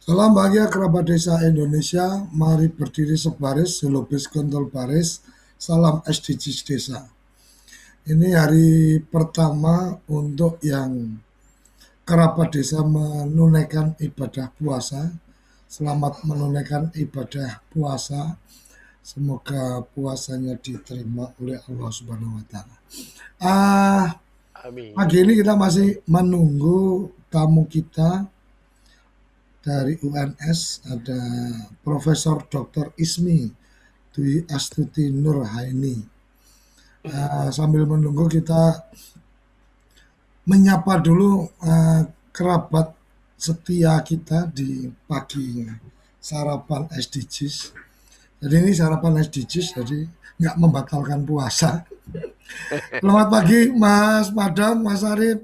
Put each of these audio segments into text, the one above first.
Salam bahagia kerabat desa Indonesia, mari berdiri sebaris, selubis kontol baris, salam SDGs desa. Ini hari pertama untuk yang kerabat desa menunaikan ibadah puasa. Selamat menunaikan ibadah puasa. Semoga puasanya diterima oleh Allah Subhanahu wa Ta'ala. Pagi Amin. ini kita masih menunggu tamu kita dari UNS, ada Profesor Dr. Ismi Dwi Astuti Nurhaini. Sambil menunggu kita menyapa dulu kerabat setia kita di pagi sarapan SDGs. Jadi ini sarapan SDGs, jadi nggak membatalkan puasa. Selamat pagi Mas Padam, Mas Arif,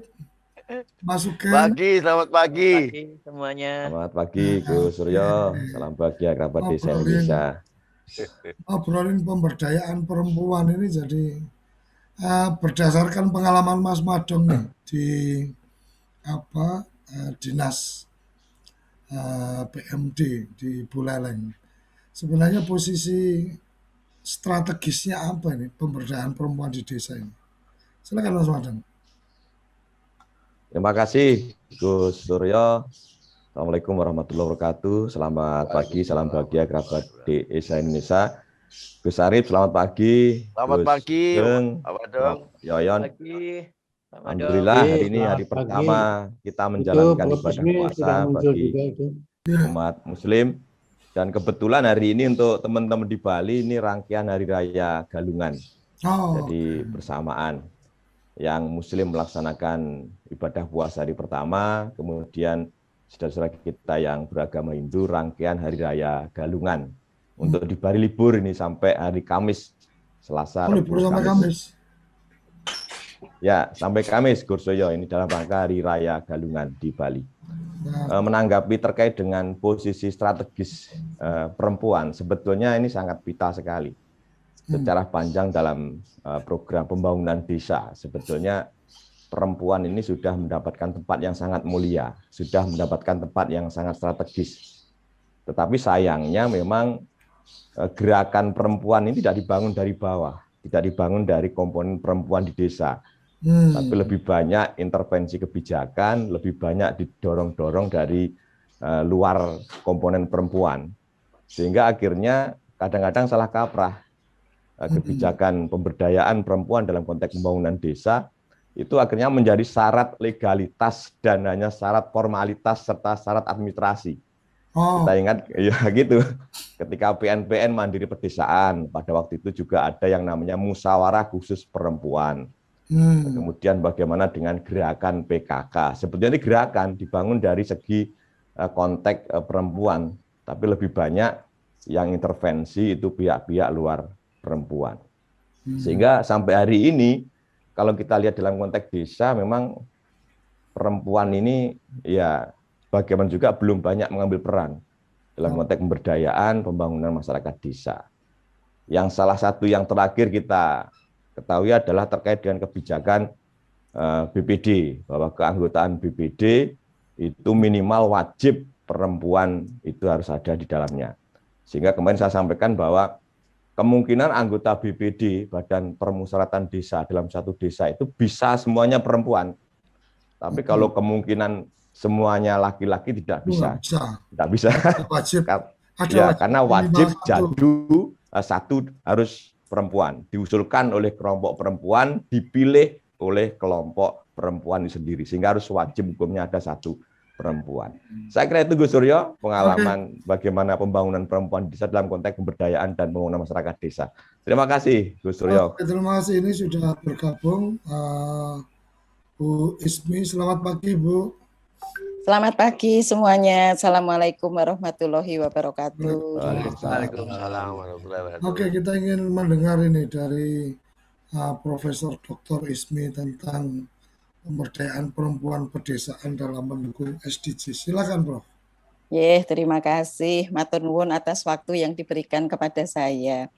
Mas Sugeng. Selamat Selamat pagi. pagi semuanya. Selamat pagi Gus Suryo, salam bahagia kerabat desa Indonesia. Obrolin pemberdayaan perempuan ini jadi berdasarkan pengalaman Mas Madong nih di dinas PMD di Buleleng. Sebenarnya posisi strategisnya apa ini pemberdayaan perempuan di desa ini? Silakan Mas Madong. Terima kasih Gus Suryo. Assalamualaikum warahmatullahi wabarakatuh. Selamat pagi, salam bahagia kerabat desa Indonesia. Gus Arif, selamat pagi. Selamat Gus pagi, Sugeng, Pak Dong. Yoyon. Alhamdulillah hari ini hari pertama kita menjalankan ibadah puasa bagi umat Muslim. Dan kebetulan hari ini untuk teman-teman di Bali ini rangkaian Hari Raya Galungan. Jadi bersamaan yang Muslim melaksanakan ibadah puasa hari pertama, kemudian saudara-saudara kita yang beragama Hindu rangkaian Hari Raya Galungan. Untuk di Bali libur ini sampai hari Kamis, Selasa, libur sampai Kamis. Ya, sampai Kamis, Gursoyo, ini dalam rangka Hari Raya Galungan di Bali. Menanggapi terkait dengan posisi strategis perempuan, sebetulnya ini sangat vital sekali. Secara panjang dalam program pembangunan desa, sebetulnya perempuan ini sudah mendapatkan tempat yang sangat mulia, sudah mendapatkan tempat yang sangat strategis. Tetapi sayangnya memang gerakan perempuan ini tidak dibangun dari bawah, tidak dibangun dari komponen perempuan di desa. Tapi lebih banyak intervensi kebijakan, lebih banyak didorong-dorong dari luar komponen perempuan. Sehingga akhirnya kadang-kadang salah kaprah. Kebijakan pemberdayaan perempuan dalam konteks pembangunan desa itu akhirnya menjadi syarat legalitas dan hanya syarat formalitas serta syarat administrasi. Kita ingat ya gitu, ketika PNPN Mandiri Pedesaan pada waktu itu juga ada yang namanya musyawarah khusus perempuan. Kemudian bagaimana dengan gerakan PKK? Sebetulnya ini gerakan dibangun dari segi konteks perempuan, tapi lebih banyak yang intervensi itu pihak-pihak luar perempuan. Sehingga sampai hari ini, kalau kita lihat dalam konteks desa, memang perempuan ini ya bagaimana juga belum banyak mengambil peran dalam konteks pemberdayaan pembangunan masyarakat desa. Yang salah satu yang terakhir kita ketahui adalah terkait dengan kebijakan BPD, bahwa keanggotaan BPD itu minimal wajib perempuan itu harus ada di dalamnya. Sehingga kemarin saya sampaikan bahwa kemungkinan anggota BPD, Badan Permusyawaratan Desa, dalam satu desa itu bisa semuanya perempuan. Tapi kalau kemungkinan semuanya laki-laki tidak bisa. Tidak bisa. Wajib. Ya, karena wajib jadu satu harus perempuan, diusulkan oleh kelompok perempuan, dipilih oleh kelompok perempuan sendiri, sehingga harus wajib hukumnya ada satu perempuan. Saya kira itu Gus Suryo, pengalaman bagaimana pembangunan perempuan desa dalam konteks pemberdayaan dan pembangunan masyarakat desa. Terima kasih Gus Suryo. Terima kasih, ini sudah bergabung Bu Ismi. Selamat pagi Bu. Selamat pagi semuanya. Assalamualaikum warahmatullahi wabarakatuh. Waalaikumsalam warahmatullahi wabarakatuh. Oke, kita ingin mendengar ini dari Profesor Dr. Ismi tentang pemberdayaan perempuan pedesaan dalam mendukung SDGs. Silakan, Prof. Terima kasih Matur nuwun atas waktu yang diberikan kepada saya.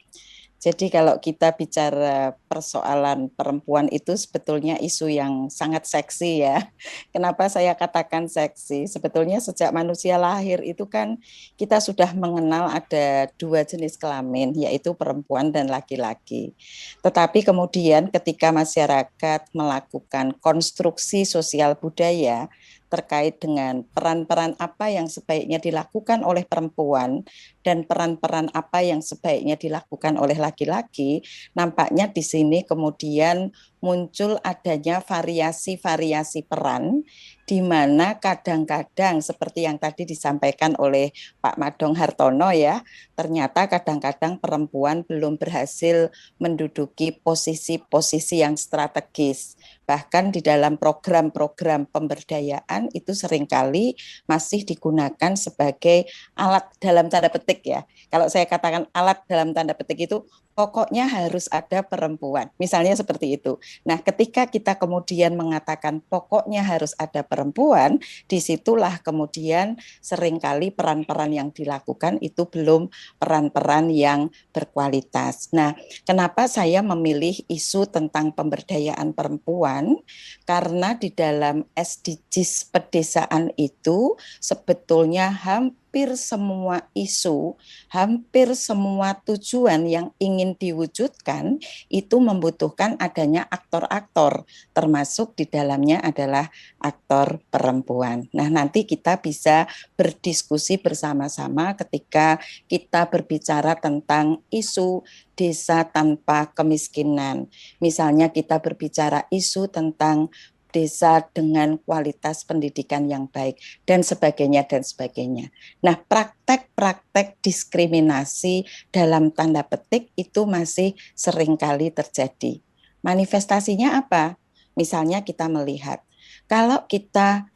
Jadi kalau kita bicara persoalan perempuan itu sebetulnya isu yang sangat seksi ya. Kenapa saya katakan seksi? Sebetulnya sejak manusia lahir itu kan kita sudah mengenal ada dua jenis kelamin, yaitu perempuan dan laki-laki. Tetapi kemudian ketika masyarakat melakukan konstruksi sosial budaya terkait dengan peran-peran apa yang sebaiknya dilakukan oleh perempuan dan peran-peran apa yang sebaiknya dilakukan oleh laki-laki, nampaknya di sini kemudian muncul adanya variasi-variasi peran di mana kadang-kadang seperti yang tadi disampaikan oleh Pak Madong Hartono ya, ternyata kadang-kadang perempuan belum berhasil menduduki posisi-posisi yang strategis. Bahkan di dalam program-program pemberdayaan itu seringkali masih digunakan sebagai alat dalam tanda petik ya. Kalau saya katakan alat dalam tanda petik itu pokoknya harus ada perempuan. Misalnya seperti itu. Nah, ketika kita kemudian mengatakan pokoknya harus ada perempuan, disitulah kemudian seringkali peran-peran yang dilakukan itu belum peran-peran yang berkualitas. Nah, kenapa saya memilih isu tentang pemberdayaan perempuan? Karena di dalam SDGs pedesaan itu sebetulnya hampir semua isu, hampir semua tujuan yang ingin diwujudkan itu membutuhkan adanya aktor-aktor, termasuk di dalamnya adalah aktor perempuan. Nah, nanti kita bisa berdiskusi bersama-sama ketika kita berbicara tentang isu desa tanpa kemiskinan. Misalnya kita berbicara isu tentang desa dengan kualitas pendidikan yang baik, dan sebagainya, dan sebagainya. Nah, praktek-praktek diskriminasi dalam tanda petik itu masih seringkali terjadi. Manifestasinya apa? Misalnya kita melihat, kalau kita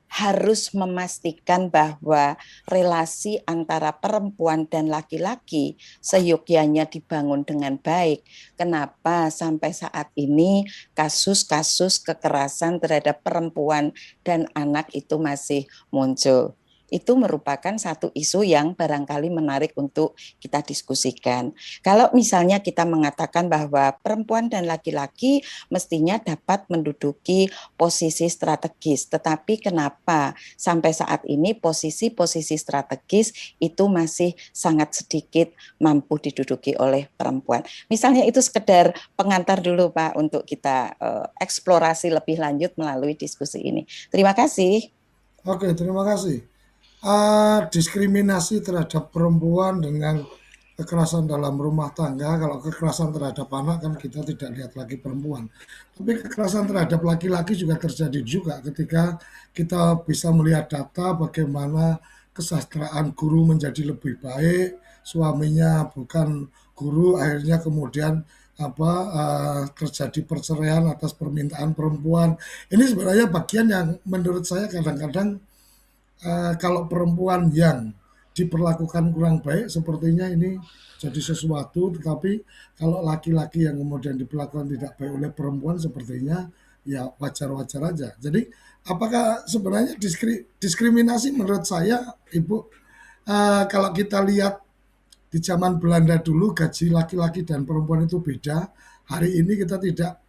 harus memastikan bahwa relasi antara perempuan dan laki-laki seyogyanya dibangun dengan baik. Kenapa sampai saat ini kasus-kasus kekerasan terhadap perempuan dan anak itu masih muncul? Itu merupakan satu isu yang barangkali menarik untuk kita diskusikan. Kalau misalnya kita mengatakan bahwa perempuan dan laki-laki mestinya dapat menduduki posisi strategis, tetapi kenapa sampai saat ini posisi-posisi strategis itu masih sangat sedikit mampu diduduki oleh perempuan. Misalnya itu sekedar pengantar dulu Pak untuk kita eksplorasi lebih lanjut melalui diskusi ini. Terima kasih. Oke, terima kasih. Diskriminasi terhadap perempuan dengan kekerasan dalam rumah tangga, kalau kekerasan terhadap anak kan kita tidak lihat lagi perempuan. Tapi kekerasan terhadap laki-laki juga terjadi juga ketika kita bisa melihat data bagaimana kesejahteraan guru menjadi lebih baik, suaminya bukan guru, akhirnya kemudian terjadi perceraian atas permintaan perempuan. Ini sebenarnya bagian yang menurut saya kadang-kadang kalau perempuan yang diperlakukan kurang baik, sepertinya ini jadi sesuatu, tetapi kalau laki-laki yang kemudian diperlakukan tidak baik oleh perempuan, sepertinya ya wajar-wajar aja. Jadi, apakah sebenarnya diskriminasi menurut saya, Ibu, kalau kita lihat di zaman Belanda dulu gaji laki-laki dan perempuan itu beda. Hari ini kita tidak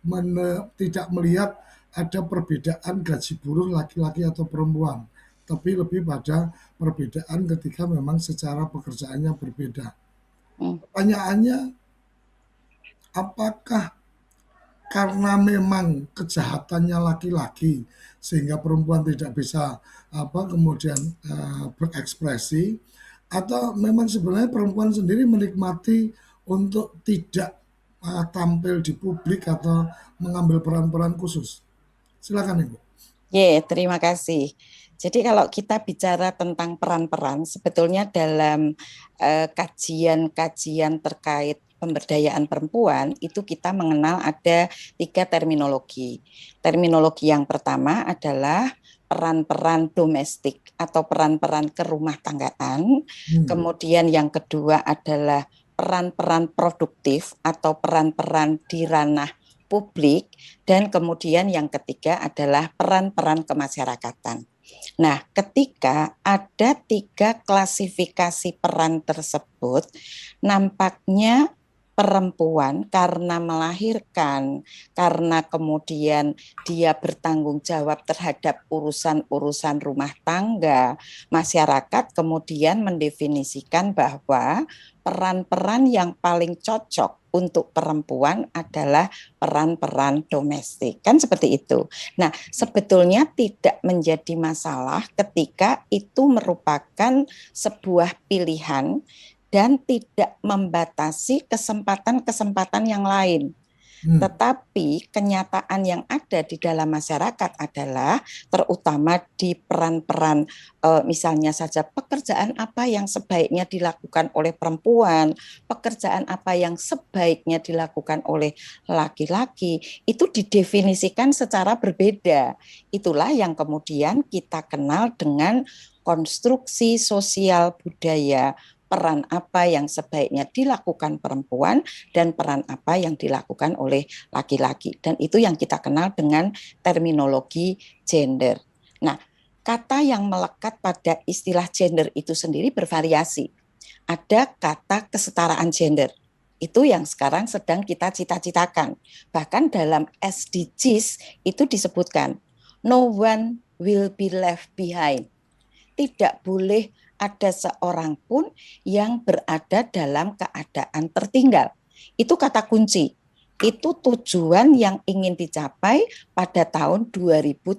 melihat ada perbedaan gaji buruh laki-laki atau perempuan, tapi lebih pada perbedaan ketika memang secara pekerjaannya berbeda. Pertanyaannya, apakah karena memang kejahatannya laki-laki sehingga perempuan tidak bisa kemudian berekspresi, atau memang sebenarnya perempuan sendiri menikmati untuk tidak tampil di publik atau mengambil peran-peran khusus? Silakan Ibu. Terima kasih. Jadi kalau kita bicara tentang peran-peran, sebetulnya dalam kajian-kajian terkait pemberdayaan perempuan, itu kita mengenal ada 3 terminologi. Terminologi yang pertama adalah peran-peran domestik atau peran-peran kerumah tanggaan. Kemudian yang kedua adalah peran-peran produktif atau peran-peran di ranah publik, dan kemudian yang ketiga adalah peran-peran kemasyarakatan. Nah, ketika ada 3 klasifikasi peran tersebut, nampaknya perempuan karena melahirkan, karena kemudian dia bertanggung jawab terhadap urusan-urusan rumah tangga, masyarakat kemudian mendefinisikan bahwa peran-peran yang paling cocok untuk perempuan adalah peran-peran domestik. Kan seperti itu. Nah, sebetulnya tidak menjadi masalah ketika itu merupakan sebuah pilihan dan tidak membatasi kesempatan-kesempatan yang lain. Tetapi kenyataan yang ada di dalam masyarakat adalah terutama di peran-peran misalnya saja pekerjaan apa yang sebaiknya dilakukan oleh perempuan, pekerjaan apa yang sebaiknya dilakukan oleh laki-laki, itu didefinisikan secara berbeda. Itulah yang kemudian kita kenal dengan konstruksi sosial budaya, peran apa yang sebaiknya dilakukan perempuan dan peran apa yang dilakukan oleh laki-laki. Dan itu yang kita kenal dengan terminologi gender. Nah, kata yang melekat pada istilah gender itu sendiri bervariasi. Ada kata kesetaraan gender. Itu yang sekarang sedang kita cita-citakan. Bahkan dalam SDGs itu disebutkan, no one will be left behind. Tidak boleh ada seorang pun yang berada dalam keadaan tertinggal. Itu kata kunci. Itu tujuan yang ingin dicapai pada tahun 2030.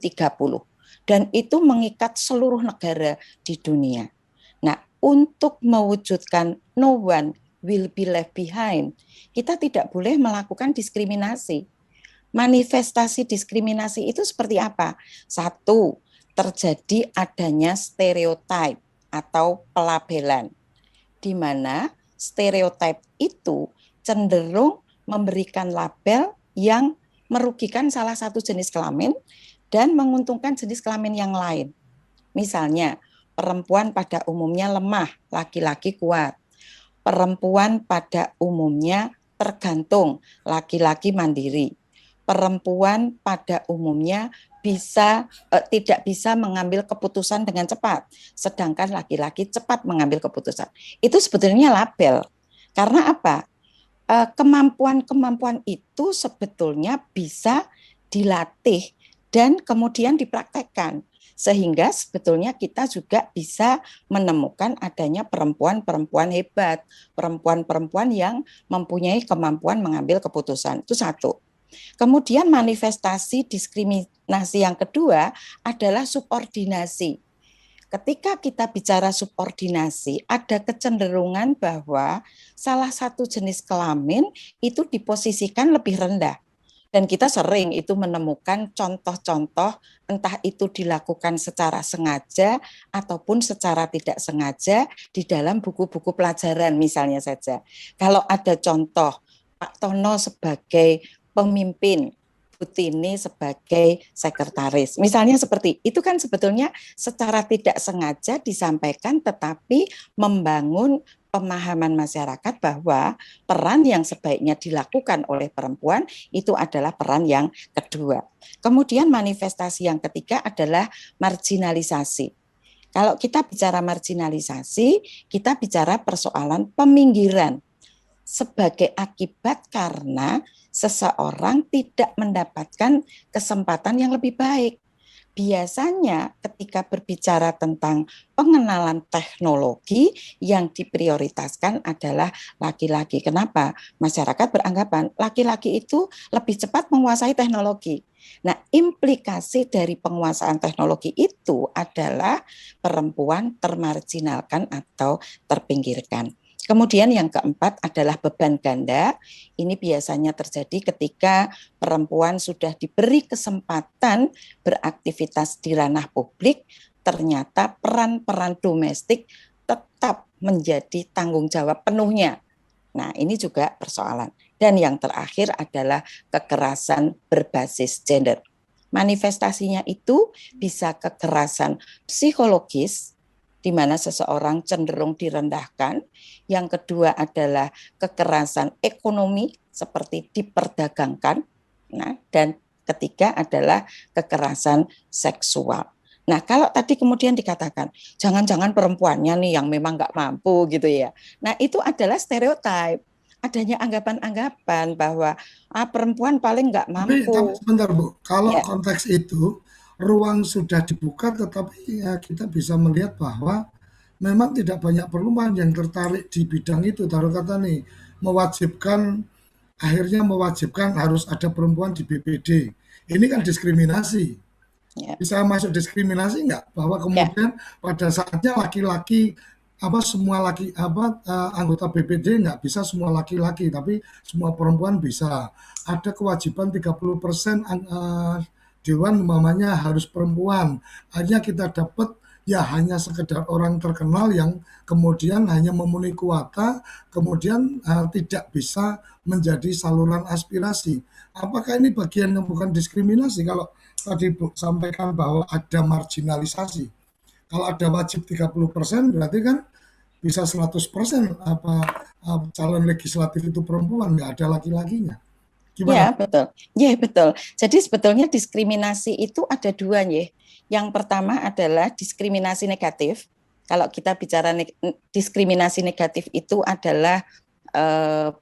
Dan itu mengikat seluruh negara di dunia. Nah, untuk mewujudkan no one will be left behind, kita tidak boleh melakukan diskriminasi. Manifestasi diskriminasi itu seperti apa? 1, terjadi adanya stereotip atau pelabelan, di mana stereotip itu cenderung memberikan label yang merugikan salah satu jenis kelamin dan menguntungkan jenis kelamin yang lain. Misalnya, perempuan pada umumnya lemah, laki-laki kuat. Perempuan pada umumnya tergantung, laki-laki mandiri. Perempuan pada umumnya tidak bisa mengambil keputusan dengan cepat, sedangkan laki-laki cepat mengambil keputusan. Itu sebetulnya label. Karena apa? Kemampuan-kemampuan itu sebetulnya bisa dilatih dan kemudian dipraktekkan. Sehingga sebetulnya kita juga bisa menemukan adanya perempuan-perempuan hebat, perempuan-perempuan yang mempunyai kemampuan mengambil keputusan. Itu 1. Kemudian manifestasi diskriminasi yang kedua adalah subordinasi. Ketika kita bicara subordinasi, ada kecenderungan bahwa salah satu jenis kelamin itu diposisikan lebih rendah. Dan kita sering itu menemukan contoh-contoh, entah itu dilakukan secara sengaja ataupun secara tidak sengaja di dalam buku-buku pelajaran misalnya saja. Kalau ada contoh Pak Tono sebagai pemimpin, Butini sebagai sekretaris. Misalnya seperti itu kan sebetulnya secara tidak sengaja disampaikan tetapi membangun pemahaman masyarakat bahwa peran yang sebaiknya dilakukan oleh perempuan itu adalah peran yang kedua. Kemudian manifestasi yang ketiga adalah marginalisasi. Kalau kita bicara marginalisasi, kita bicara persoalan peminggiran sebagai akibat karena seseorang tidak mendapatkan kesempatan yang lebih baik. Biasanya ketika berbicara tentang pengenalan teknologi yang diprioritaskan adalah laki-laki. Kenapa? Masyarakat beranggapan laki-laki itu lebih cepat menguasai teknologi. Nah, implikasi dari penguasaan teknologi itu adalah perempuan termarginalkan atau terpinggirkan. Kemudian yang keempat adalah beban ganda. Ini biasanya terjadi ketika perempuan sudah diberi kesempatan beraktivitas di ranah publik, ternyata peran-peran domestik tetap menjadi tanggung jawab penuhnya. Nah, ini juga persoalan. Dan yang terakhir adalah kekerasan berbasis gender. Manifestasinya itu bisa kekerasan psikologis, di mana seseorang cenderung direndahkan. Yang kedua adalah kekerasan ekonomi seperti diperdagangkan. Nah, dan ketiga adalah kekerasan seksual. Nah, kalau tadi kemudian dikatakan, jangan-jangan perempuannya nih yang memang nggak mampu gitu ya. Nah, itu adalah stereotip. Adanya anggapan-anggapan bahwa perempuan paling nggak Tapi mampu. sebentar Bu, kalau Ya, konteks itu ruang sudah dibuka, tetapi ya kita bisa melihat bahwa memang tidak banyak perempuan yang tertarik di bidang itu. Taruh kata nih, mewajibkan akhirnya mewajibkan harus ada perempuan di BPD. Ini kan diskriminasi. ya, Bisa masuk diskriminasi nggak? Bahwa ya. kemudian pada saatnya laki-laki semua anggota BPD nggak bisa semua laki-laki, tapi semua perempuan bisa. Ada kewajiban 30% dewan umpamanya harus perempuan. Akhirnya kita dapat ya hanya sekedar orang terkenal yang kemudian hanya memenuhi kuota, kemudian tidak bisa menjadi saluran aspirasi. Apakah ini bagian yang bukan diskriminasi kalau tadi Bu sampaikan bahwa ada marginalisasi? Kalau ada wajib 30% berarti kan bisa 100% calon legislatif itu perempuan, nggak ada laki-lakinya. Gimana? Ya, betul. Ya, betul. Jadi sebetulnya diskriminasi itu ada dua ya. Yang pertama adalah diskriminasi negatif. Kalau kita bicara diskriminasi negatif itu adalah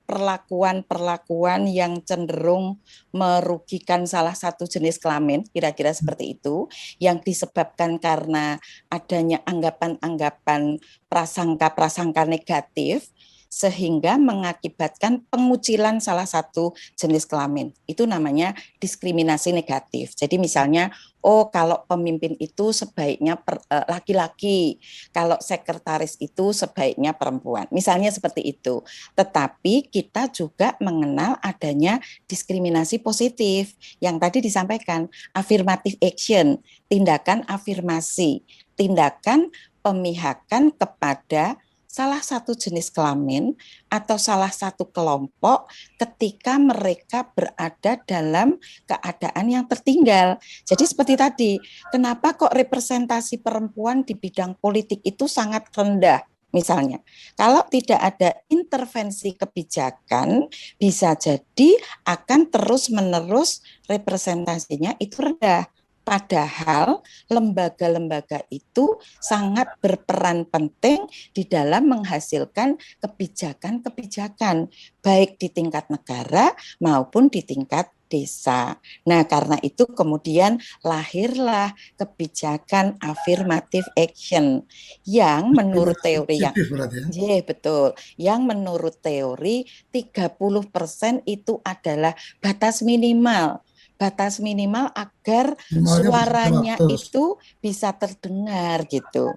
perlakuan-perlakuan yang cenderung merugikan salah satu jenis kelamin, kira-kira seperti itu, yang disebabkan karena adanya anggapan-anggapan prasangka-prasangka negatif, sehingga mengakibatkan pengucilan salah satu jenis kelamin. Itu namanya diskriminasi negatif. Jadi misalnya, kalau pemimpin itu sebaiknya laki-laki, kalau sekretaris itu sebaiknya perempuan. Misalnya seperti itu. Tetapi kita juga mengenal adanya diskriminasi positif yang tadi disampaikan, affirmative action, tindakan afirmasi, tindakan pemihakan kepada salah satu jenis kelamin atau salah satu kelompok ketika mereka berada dalam keadaan yang tertinggal. Jadi seperti tadi, kenapa kok representasi perempuan di bidang politik itu sangat rendah? Misalnya, kalau tidak ada intervensi kebijakan, bisa jadi akan terus-menerus representasinya itu rendah. Padahal lembaga-lembaga itu sangat berperan penting di dalam menghasilkan kebijakan-kebijakan, baik di tingkat negara maupun di tingkat desa. Nah, karena itu kemudian lahirlah kebijakan affirmative action yang menurut teori yang betul. Yang menurut teori 30% itu adalah batas minimal. Batas minimal agar suaranya itu bisa terdengar gitu.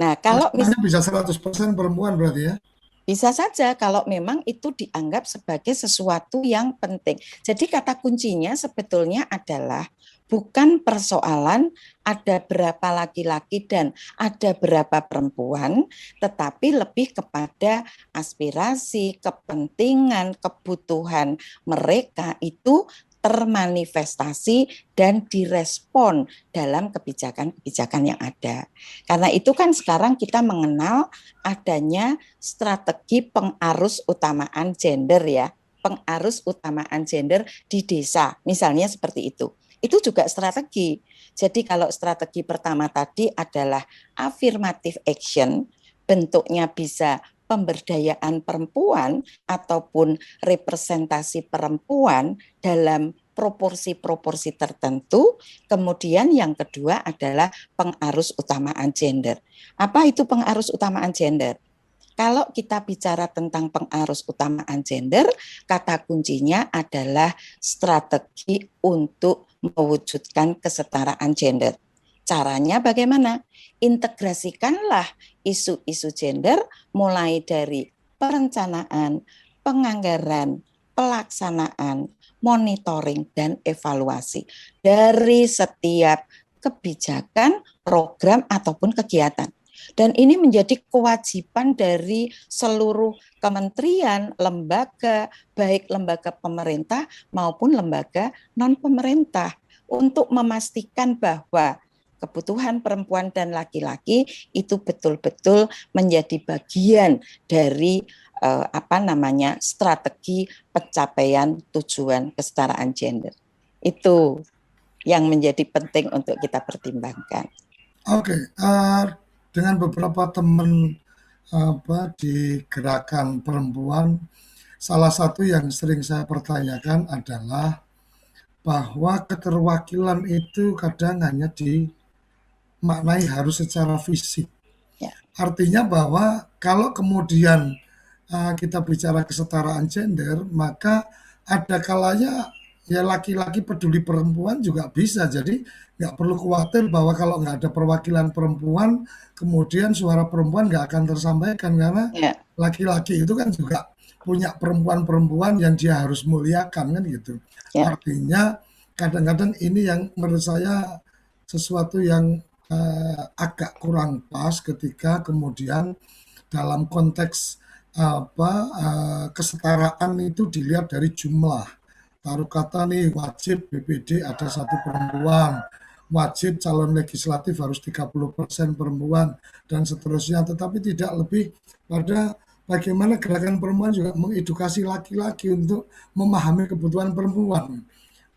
Nah, kalau bisa 100% perempuan berarti ya? Bisa saja kalau memang itu dianggap sebagai sesuatu yang penting. Jadi kata kuncinya sebetulnya adalah bukan persoalan ada berapa laki-laki dan ada berapa perempuan, tetapi lebih kepada aspirasi, kepentingan, kebutuhan mereka itu termanifestasi dan direspon dalam kebijakan-kebijakan yang ada. Karena itu kan sekarang kita mengenal adanya strategi pengarus utamaan gender ya, pengarus utamaan gender di desa, misalnya seperti itu. Itu juga strategi. Jadi kalau strategi pertama tadi adalah affirmative action, bentuknya bisa pemberdayaan perempuan ataupun representasi perempuan dalam proporsi-proporsi tertentu. Kemudian yang kedua adalah pengarus utamaan gender. Apa itu pengarus utamaan gender? Kalau kita bicara tentang pengarus utamaan gender, kata kuncinya adalah strategi untuk mewujudkan kesetaraan gender. Caranya bagaimana? Integrasikanlah isu-isu gender mulai dari perencanaan, penganggaran, pelaksanaan, monitoring, dan evaluasi dari setiap kebijakan, program, ataupun kegiatan. Dan ini menjadi kewajiban dari seluruh kementerian, lembaga, baik lembaga pemerintah maupun lembaga non-pemerintah, untuk memastikan bahwa kebutuhan perempuan dan laki-laki itu betul-betul menjadi bagian dari strategi pencapaian tujuan kesetaraan gender. Itu yang menjadi penting untuk kita pertimbangkan. Oke, dengan beberapa teman di gerakan perempuan, salah satu yang sering saya pertanyakan adalah bahwa keterwakilan itu kadang hanya dimaknai harus secara fisik. Ya. Artinya bahwa kalau kemudian kita bicara kesetaraan gender, maka ada kalanya ya laki-laki peduli perempuan juga bisa. Jadi nggak perlu khawatir bahwa kalau nggak ada perwakilan perempuan, kemudian suara perempuan nggak akan tersampaikan karena Ya. laki-laki itu kan juga punya perempuan-perempuan yang dia harus muliakan kan gitu. Ya. Artinya kadang-kadang ini yang menurut saya sesuatu yang agak kurang pas ketika kemudian dalam konteks kesetaraan itu dilihat dari jumlah. Taruh kata nih wajib BPD ada satu perempuan, wajib calon legislatif harus 30% perempuan dan seterusnya, tetapi tidak lebih pada bagaimana gerakan perempuan juga mengedukasi laki-laki untuk memahami kebutuhan perempuan,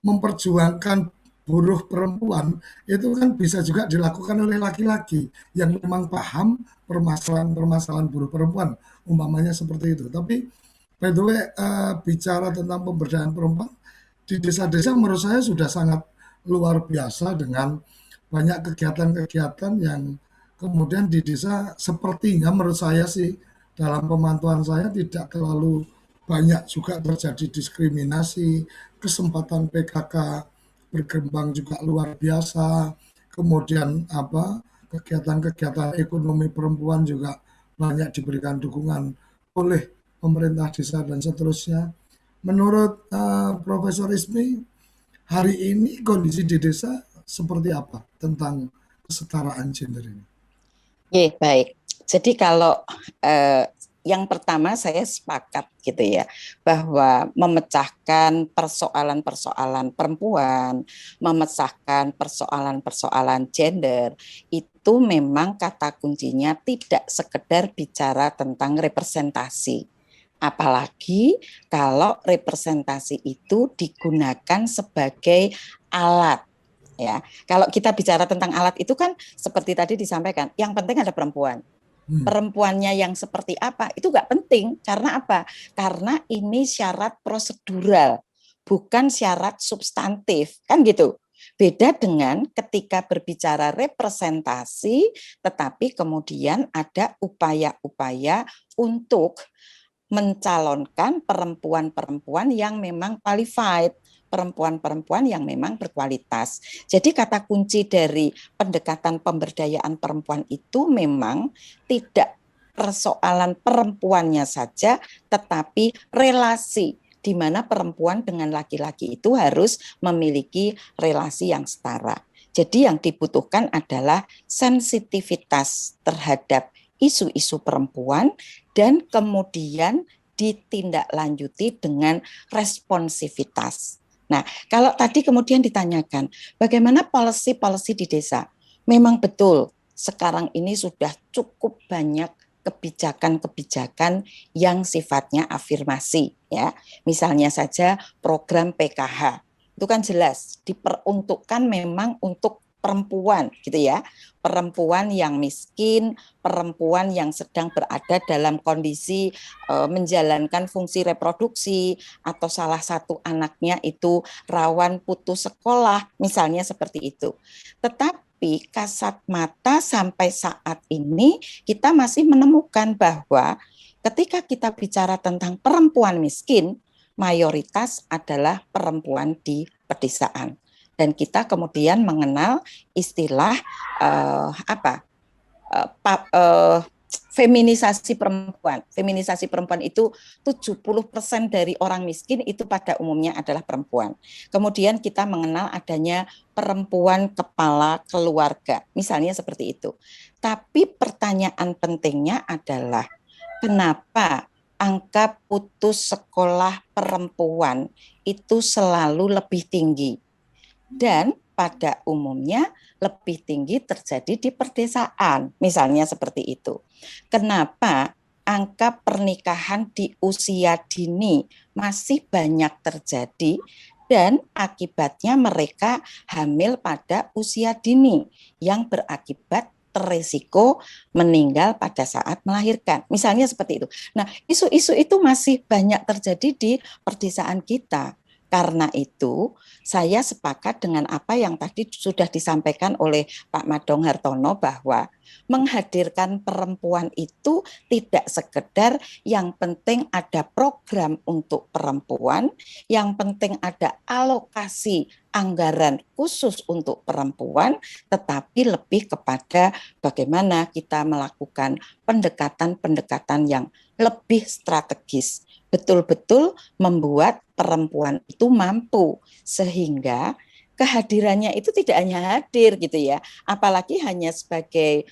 memperjuangkan buruh perempuan itu kan bisa juga dilakukan oleh laki-laki yang memang paham permasalahan-permasalahan buruh perempuan, umpamanya seperti itu. Tapi by the way, bicara tentang pemberdayaan perempuan di desa-desa menurut saya sudah sangat luar biasa dengan banyak kegiatan-kegiatan yang kemudian di desa sepertinya menurut saya sih dalam pemantauan saya tidak terlalu banyak juga terjadi diskriminasi, kesempatan PKK berkembang juga luar biasa, kemudian kegiatan-kegiatan ekonomi perempuan juga banyak diberikan dukungan oleh pemerintah desa dan seterusnya. Menurut Profesor Ismi, hari ini kondisi di desa seperti apa tentang kesetaraan gender ini? Baik. Jadi kalau yang pertama saya sepakat gitu ya, bahwa memecahkan persoalan-persoalan perempuan, memecahkan persoalan-persoalan gender, itu memang kata kuncinya tidak sekedar bicara tentang representasi. Apalagi kalau representasi itu digunakan sebagai alat. Ya, kalau kita bicara tentang alat itu kan seperti tadi disampaikan, yang penting ada perempuan. Perempuannya yang seperti apa itu nggak penting. Karena apa? Karena ini syarat prosedural, bukan syarat substantif, kan gitu. Beda dengan ketika berbicara representasi, tetapi kemudian ada upaya-upaya untuk mencalonkan perempuan-perempuan yang memang qualified, perempuan-perempuan yang memang berkualitas. Jadi kata kunci dari pendekatan pemberdayaan perempuan itu memang tidak persoalan perempuannya saja, tetapi relasi di mana perempuan dengan laki-laki itu harus memiliki relasi yang setara. Jadi yang dibutuhkan adalah sensitivitas terhadap isu-isu perempuan dan kemudian ditindaklanjuti dengan responsivitas. Nah, kalau tadi kemudian ditanyakan bagaimana policy di desa, memang betul sekarang ini sudah cukup banyak kebijakan-kebijakan yang sifatnya afirmasi, ya. Misalnya saja program PKH, itu kan jelas diperuntukkan memang untuk perempuan gitu ya, perempuan yang miskin, perempuan yang sedang berada dalam kondisi menjalankan fungsi reproduksi atau salah satu anaknya itu rawan putus sekolah, misalnya seperti itu. Tetapi kasat mata sampai saat ini kita masih menemukan bahwa ketika kita bicara tentang perempuan miskin, mayoritas adalah perempuan di pedesaan. Dan kita kemudian mengenal istilah feminisasi perempuan. Feminisasi perempuan itu 70% dari orang miskin itu pada umumnya adalah perempuan. Kemudian kita mengenal adanya perempuan kepala keluarga, misalnya seperti itu. Tapi pertanyaan pentingnya adalah kenapa angka putus sekolah perempuan itu selalu lebih tinggi? Dan pada umumnya lebih tinggi terjadi di pedesaan, misalnya seperti itu. Kenapa angka pernikahan di usia dini masih banyak terjadi dan akibatnya mereka hamil pada usia dini yang berakibat teresiko meninggal pada saat melahirkan. Misalnya seperti itu. Nah, isu-isu itu masih banyak terjadi di perdesaan kita. Karena itu, saya sepakat dengan apa yang tadi sudah disampaikan oleh Pak Madong Hartono bahwa menghadirkan perempuan itu tidak sekedar yang penting ada program untuk perempuan, yang penting ada alokasi anggaran khusus untuk perempuan, tetapi lebih kepada bagaimana kita melakukan pendekatan-pendekatan yang lebih strategis, betul-betul membuat perempuan itu mampu sehingga kehadirannya itu tidak hanya hadir gitu ya, apalagi hanya sebagai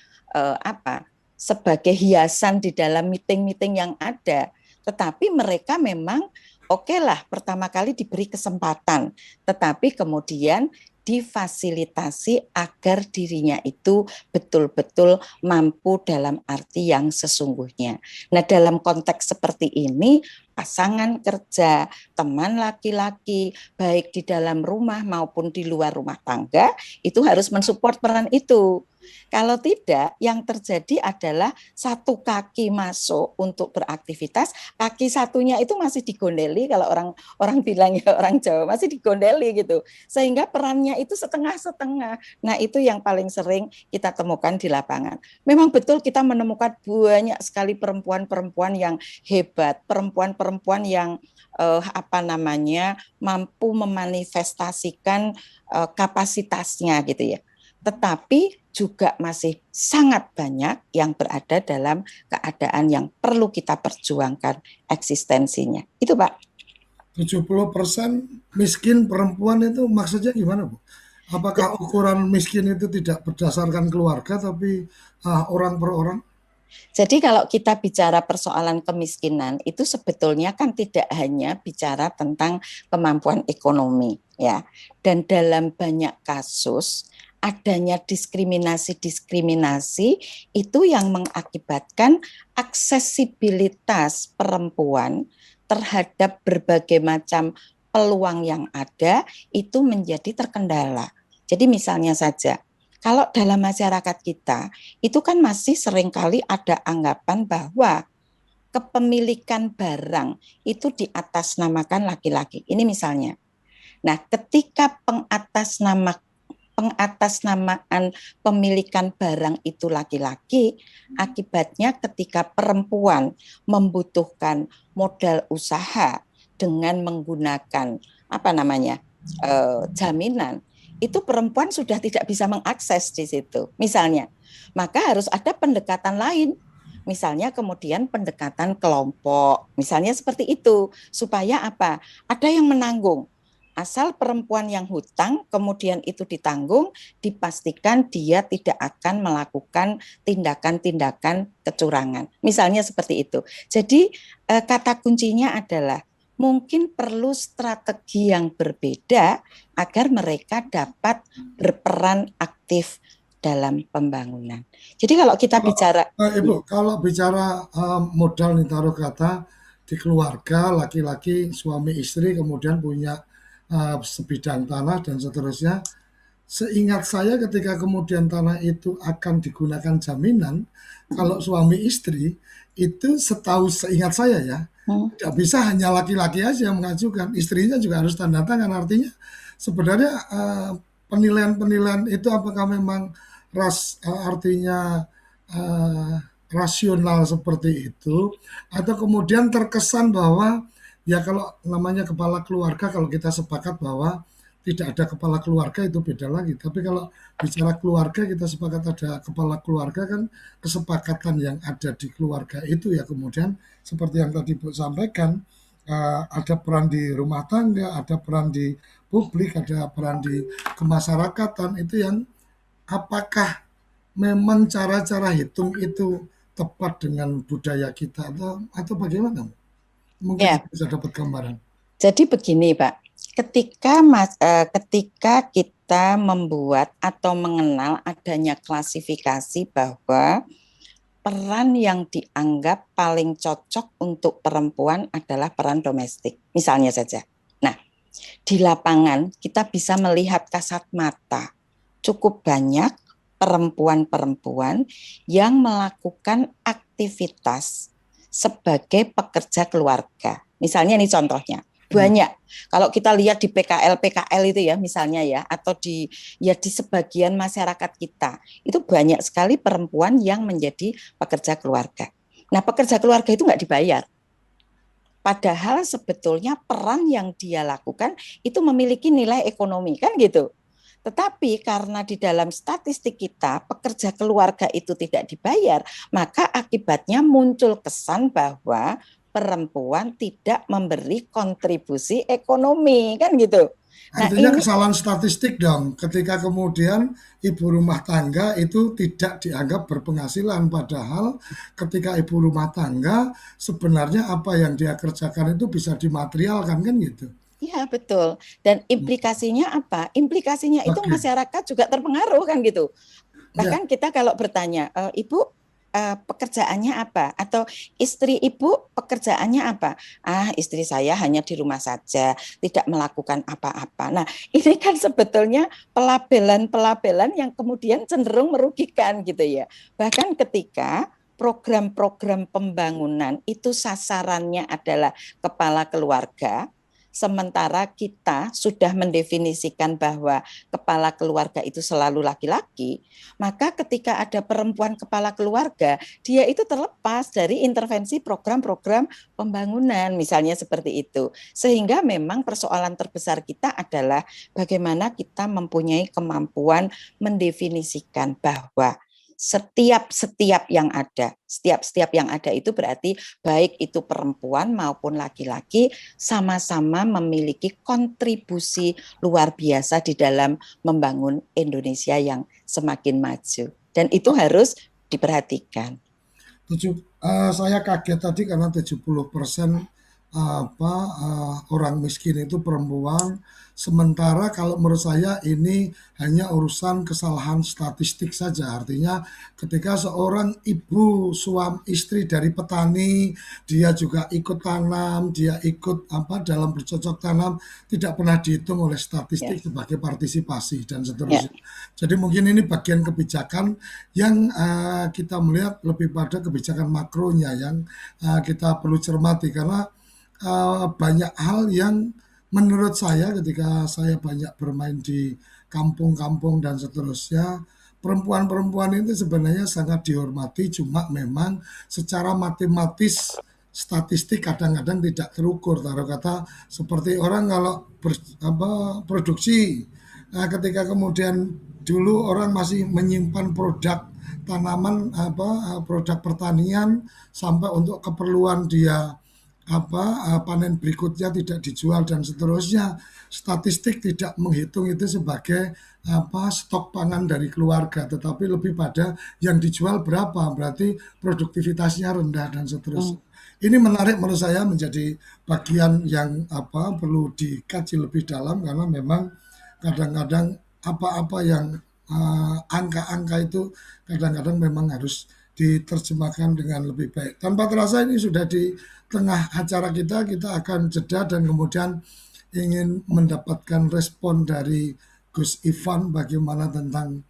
sebagai hiasan di dalam meeting-meeting yang ada, tetapi mereka memang oke lah pertama kali diberi kesempatan, tetapi kemudian difasilitasi agar dirinya itu betul-betul mampu dalam arti yang sesungguhnya. Nah, dalam konteks seperti ini, pasangan kerja, teman laki-laki, baik di dalam rumah maupun di luar rumah tangga, itu harus mensupport peran itu. Kalau tidak, yang terjadi adalah satu kaki masuk untuk beraktivitas, kaki satunya itu masih digondeli, kalau orang bilang ya orang Jawa masih digondeli gitu, sehingga perannya itu setengah-setengah. Nah, itu yang paling sering kita temukan di lapangan. Memang betul kita menemukan banyak sekali perempuan-perempuan yang hebat, perempuan-perempuan yang mampu memanifestasikan kapasitasnya gitu ya. Tetapi juga masih sangat banyak yang berada dalam keadaan yang perlu kita perjuangkan eksistensinya. Itu Pak. 70% miskin perempuan itu maksudnya gimana Bu? Apakah ukuran miskin itu tidak berdasarkan keluarga tapi orang per orang? Jadi kalau kita bicara persoalan kemiskinan itu sebetulnya kan tidak hanya bicara tentang kemampuan ekonomi ya. Dan dalam banyak kasus adanya diskriminasi-diskriminasi itu yang mengakibatkan aksesibilitas perempuan terhadap berbagai macam peluang yang ada itu menjadi terkendala. Jadi misalnya saja, kalau dalam masyarakat kita itu kan masih seringkali ada anggapan bahwa kepemilikan barang itu diatasnamakan laki-laki. Ini misalnya. Nah, ketika pengatasnamaan pemilikan barang itu laki-laki, akibatnya ketika perempuan membutuhkan modal usaha dengan menggunakan jaminan, itu perempuan sudah tidak bisa mengakses di situ. Misalnya, maka harus ada pendekatan lain. Misalnya kemudian pendekatan kelompok, misalnya seperti itu, supaya apa? Ada yang menanggung. Asal perempuan yang hutang, kemudian itu ditanggung, dipastikan dia tidak akan melakukan tindakan-tindakan kecurangan. Misalnya seperti itu. Jadi kata kuncinya adalah mungkin perlu strategi yang berbeda agar mereka dapat berperan aktif dalam pembangunan. Jadi kalau kita bicara... Ibu, kalau bicara modal nih taruh kata di keluarga, laki-laki, suami istri kemudian punya sebidang tanah dan seterusnya. Seingat saya ketika kemudian tanah itu akan digunakan jaminan, kalau suami istri itu seingat saya ya, tidak bisa hanya laki-laki aja yang mengajukan, istrinya juga harus tanda tangan. Artinya sebenarnya penilaian-penilaian itu apakah memang artinya rasional seperti itu, atau kemudian terkesan bahwa ya kalau namanya kepala keluarga, kalau kita sepakat bahwa tidak ada kepala keluarga itu beda lagi. Tapi kalau bicara keluarga kita sepakat ada kepala keluarga, kan kesepakatan yang ada di keluarga itu ya kemudian seperti yang tadi Bu sampaikan, ada peran di rumah tangga, ada peran di publik, ada peran di kemasyarakatan. Itu yang apakah memang cara-cara hitung itu tepat dengan budaya kita atau bagaimana? Mungkin Ya, bisa dapat gambaran. jadi begini Pak, ketika kita membuat atau mengenal adanya klasifikasi bahwa peran yang dianggap paling cocok untuk perempuan adalah peran domestik, misalnya saja. Nah, Di lapangan kita bisa melihat kasat mata cukup banyak perempuan-perempuan yang melakukan aktivitas sebagai pekerja keluarga. Misalnya ini contohnya, banyak. Kalau kita lihat di PKL itu ya misalnya ya, atau di sebagian masyarakat kita, itu banyak sekali perempuan yang menjadi pekerja keluarga. Nah, pekerja keluarga itu nggak dibayar. Padahal sebetulnya peran yang dia lakukan itu memiliki nilai ekonomi, kan gitu. Tetapi karena di dalam statistik kita pekerja keluarga itu tidak dibayar, maka akibatnya muncul kesan bahwa perempuan tidak memberi kontribusi ekonomi, kan gitu. Nah, artinya kesalahan statistik dong, ketika kemudian ibu rumah tangga itu tidak dianggap berpenghasilan, padahal ketika ibu rumah tangga sebenarnya apa yang dia kerjakan itu bisa dimaterialkan, kan gitu. Iya betul. Dan implikasinya apa? Implikasinya itu masyarakat juga terpengaruh, kan gitu. Bahkan kita kalau bertanya, Ibu pekerjaannya apa? Atau istri Ibu pekerjaannya apa? Istri saya hanya di rumah saja, tidak melakukan apa-apa. Nah, ini kan sebetulnya pelabelan-pelabelan yang kemudian cenderung merugikan gitu ya. Bahkan ketika program-program pembangunan itu sasarannya adalah kepala keluarga, sementara kita sudah mendefinisikan bahwa kepala keluarga itu selalu laki-laki, maka ketika ada perempuan kepala keluarga, dia itu terlepas dari intervensi program-program pembangunan, misalnya seperti itu. Sehingga memang persoalan terbesar kita adalah bagaimana kita mempunyai kemampuan mendefinisikan bahwa setiap yang ada itu berarti baik itu perempuan maupun laki-laki sama-sama memiliki kontribusi luar biasa di dalam membangun Indonesia yang semakin maju, dan itu harus diperhatikan. Saya kaget tadi karena 70% orang miskin itu perempuan. Sementara kalau menurut saya ini hanya urusan kesalahan statistik saja. Artinya ketika seorang ibu, suami, istri dari petani, dia juga ikut tanam, dia ikut dalam bercocok tanam, tidak pernah dihitung oleh statistik sebagai partisipasi dan seterusnya. Jadi mungkin ini bagian kebijakan yang kita melihat lebih pada kebijakan makronya yang kita perlu cermati, karena banyak hal yang menurut saya ketika saya banyak bermain di kampung-kampung dan seterusnya, perempuan-perempuan itu sebenarnya sangat dihormati, cuma memang secara matematis statistik kadang-kadang tidak terukur. Taruh kata seperti orang kalau produksi, ketika kemudian dulu orang masih menyimpan produk tanaman, produk pertanian sampai untuk keperluan dia panen berikutnya tidak dijual dan seterusnya. Statistik tidak menghitung itu sebagai stok pangan dari keluarga, tetapi lebih pada yang dijual berapa, berarti produktivitasnya rendah dan seterusnya. Ini menarik menurut saya, menjadi bagian yang perlu dikaji lebih dalam, karena memang kadang-kadang apa-apa yang angka-angka itu kadang-kadang memang harus diterjemahkan dengan lebih baik. Tanpa terasa ini sudah di tengah acara kita akan jeda dan kemudian ingin mendapatkan respon dari Gus Ivan bagaimana tentang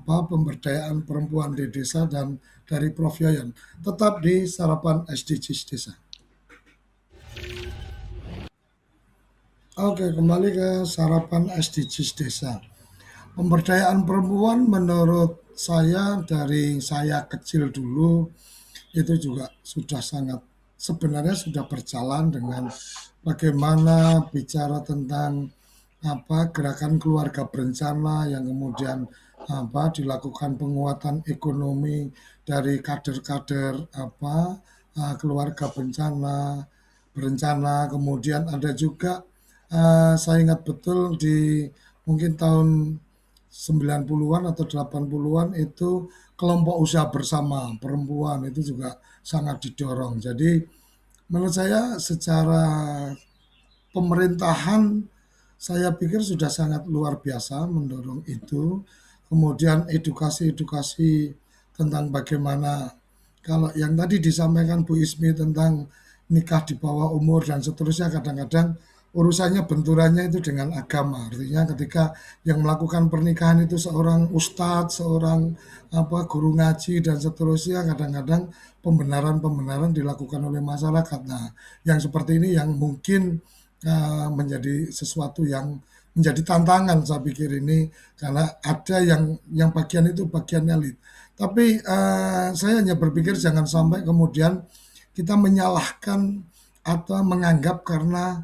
pemberdayaan perempuan di desa, dan dari Prof. Yoyon. Tetap di Sarapan SDGs Desa. Oke, kembali ke Sarapan SDGs Desa. Pemberdayaan perempuan menurut saya, dari saya kecil dulu, itu juga sudah sebenarnya sudah berjalan dengan bagaimana bicara tentang gerakan keluarga berencana yang kemudian dilakukan penguatan ekonomi dari kader-kader keluarga berencana. Kemudian ada juga saya ingat betul di mungkin tahun 90-an atau 80-an itu kelompok usaha bersama perempuan itu juga sangat didorong. Jadi menurut saya secara pemerintahan saya pikir sudah sangat luar biasa mendorong itu. Kemudian edukasi tentang bagaimana, kalau yang tadi disampaikan Bu Ismi tentang nikah di bawah umur dan seterusnya, kadang-kadang urusannya benturannya itu dengan agama. Artinya ketika yang melakukan pernikahan itu seorang ustadz, seorang guru ngaji dan seterusnya, kadang-kadang pembenaran-pembenaran dilakukan oleh masyarakat. Nah, yang seperti ini yang mungkin menjadi sesuatu yang menjadi tantangan, saya pikir ini, karena ada yang bagian itu bagian elit. Tapi saya hanya berpikir jangan sampai kemudian kita menyalahkan atau menganggap karena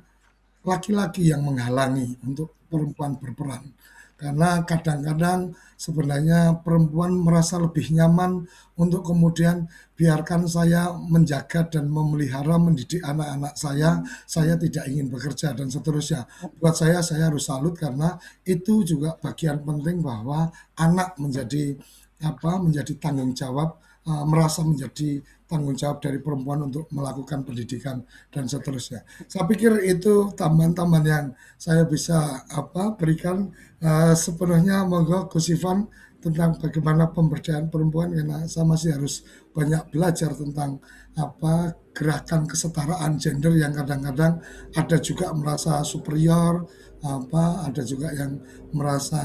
laki-laki yang menghalangi untuk perempuan berperan. Karena kadang-kadang sebenarnya perempuan merasa lebih nyaman untuk kemudian biarkan saya menjaga dan memelihara, mendidik anak-anak saya tidak ingin bekerja dan seterusnya. Buat saya harus salut karena itu juga bagian penting bahwa anak menjadi menjadi tanggung jawab, merasa menjadi tanggung jawab dari perempuan untuk melakukan pendidikan dan seterusnya. Saya pikir itu tambahan-tambahan yang saya bisa berikan. Sepenuhnya monggo Gus Ivan tentang bagaimana pemberdayaan perempuan, karena saya masih harus banyak belajar tentang gerakan kesetaraan gender yang kadang-kadang ada juga merasa superior, ada juga yang merasa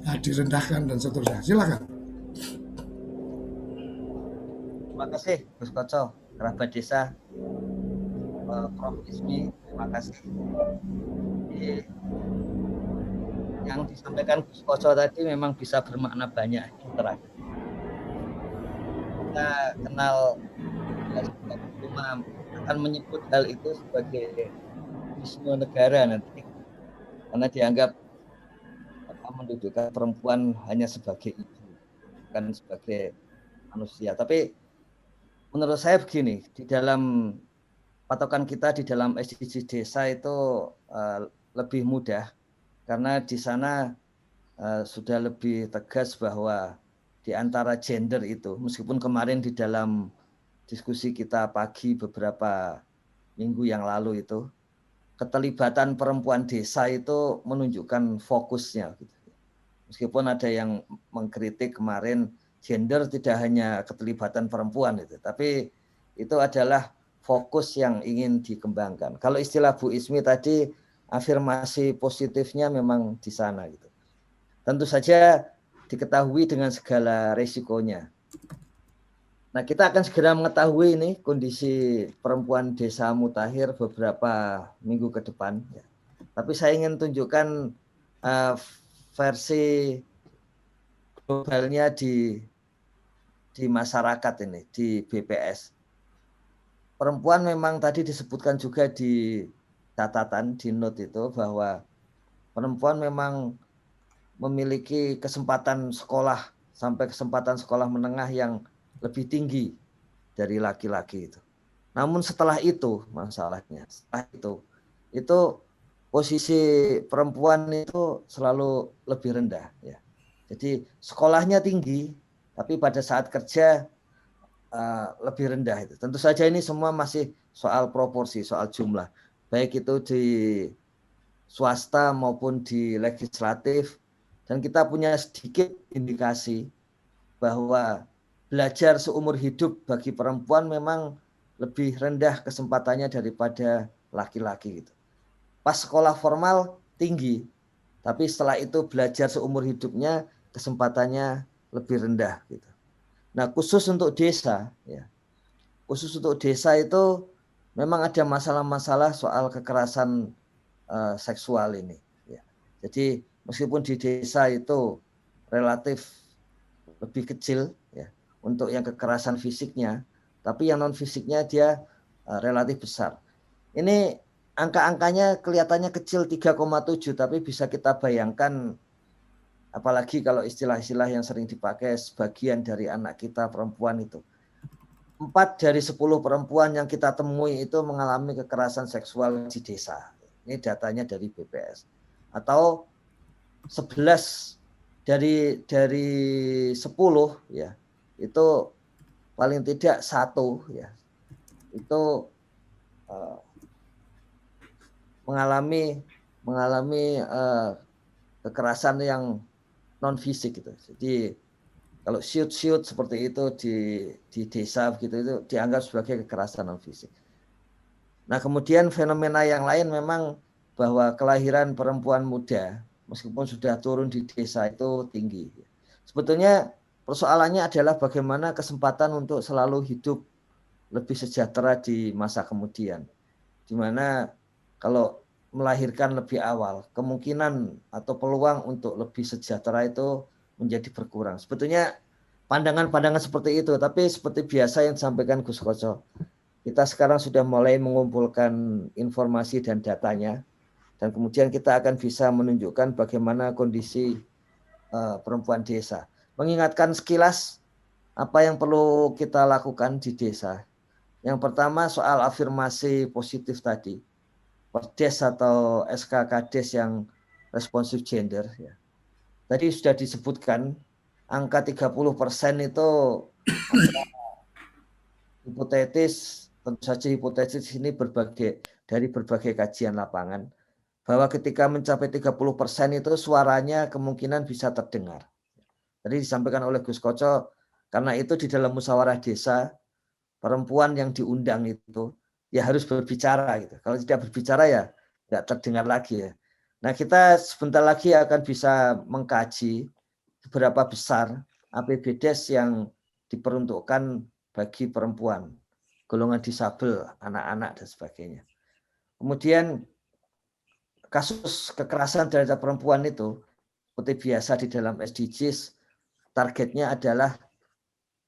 direndahkan dan seterusnya. Silakan. Terima kasih Gus Koco, kerabat desa, Prof. Ismi, terima kasih. Yang disampaikan Gus Koco tadi memang bisa bermakna banyak. Terakhir kita kenal akan menyebut hal itu sebagai isu negara nanti, karena dianggap mendudukkan perempuan hanya sebagai ibu, bukan sebagai manusia. Tapi menurut saya begini, di dalam patokan kita di dalam SDGs desa itu lebih mudah, karena di sana sudah lebih tegas bahwa di antara gender itu, meskipun kemarin di dalam diskusi kita pagi beberapa minggu yang lalu itu, keterlibatan perempuan desa itu menunjukkan fokusnya. Meskipun ada yang mengkritik kemarin, gender tidak hanya keterlibatan perempuan itu, tapi itu adalah fokus yang ingin dikembangkan. Kalau istilah Bu Ismi tadi, afirmasi positifnya memang di sana gitu. Tentu saja diketahui dengan segala resikonya. Nah, kita akan segera mengetahui ini kondisi perempuan desa Mutakhir beberapa minggu ke depan. Tapi saya ingin tunjukkan versi globalnya di masyarakat ini, di BPS. Perempuan memang tadi disebutkan juga di catatan, di note itu, bahwa perempuan memang memiliki kesempatan sekolah sampai kesempatan sekolah menengah yang lebih tinggi dari laki-laki itu. Namun setelah itu masalahnya, setelah itu posisi perempuan itu selalu lebih rendah ya. Jadi sekolahnya tinggi, tapi pada saat kerja lebih rendah itu. Tentu saja ini semua masih soal proporsi, soal jumlah. Baik itu di swasta maupun di legislatif. Dan kita punya sedikit indikasi bahwa belajar seumur hidup bagi perempuan memang lebih rendah kesempatannya daripada laki-laki gitu. Pas sekolah formal tinggi, tapi setelah itu belajar seumur hidupnya kesempatannya lebih rendah gitu. Nah, khusus untuk desa ya. Khusus untuk desa itu memang ada masalah-masalah soal kekerasan seksual ini ya. Jadi meskipun di desa itu relatif lebih kecil ya untuk yang kekerasan fisiknya, tapi yang non fisiknya dia relatif besar. Ini angka-angkanya kelihatannya kecil 3,7, tapi bisa kita bayangkan, apalagi kalau istilah-istilah yang sering dipakai sebagian dari anak kita perempuan itu. 4 dari 10 perempuan yang kita temui itu mengalami kekerasan seksual di desa. Ini datanya dari BPS. Atau 11 dari 10 ya, itu paling tidak 1 ya, itu mengalami kekerasan yang non fisik gitu. Jadi kalau shoot seperti itu di desa begitu, itu dianggap sebagai kekerasan non fisik. Nah, kemudian fenomena yang lain memang bahwa kelahiran perempuan muda meskipun sudah turun di desa itu tinggi. Sebetulnya persoalannya adalah bagaimana kesempatan untuk selalu hidup lebih sejahtera di masa kemudian. Di mana kalau melahirkan lebih awal, kemungkinan atau peluang untuk lebih sejahtera itu menjadi berkurang. Sebetulnya pandangan-pandangan seperti itu, tapi seperti biasa yang disampaikan Gus Koco, kita sekarang sudah mulai mengumpulkan informasi dan datanya, dan kemudian kita akan bisa menunjukkan bagaimana kondisi perempuan desa. Mengingatkan sekilas apa yang perlu kita lakukan di desa. Yang pertama soal afirmasi positif tadi, Perdes atau SKKDes yang responsif gender. Ya. Tadi sudah disebutkan angka 30% itu hipotetis, tentu saja hipotetis ini dari berbagai kajian lapangan, bahwa ketika mencapai 30% itu suaranya kemungkinan bisa terdengar. Tadi disampaikan oleh Gus Koco, karena itu di dalam musyawarah desa, perempuan yang diundang itu ya harus berbicara gitu. Kalau tidak berbicara ya tidak terdengar lagi ya. Nah, kita sebentar lagi akan bisa mengkaji seberapa besar APBDes yang diperuntukkan bagi perempuan, golongan disabel, anak-anak dan sebagainya. Kemudian kasus kekerasan terhadap perempuan itu seperti biasa di dalam SDGs, targetnya adalah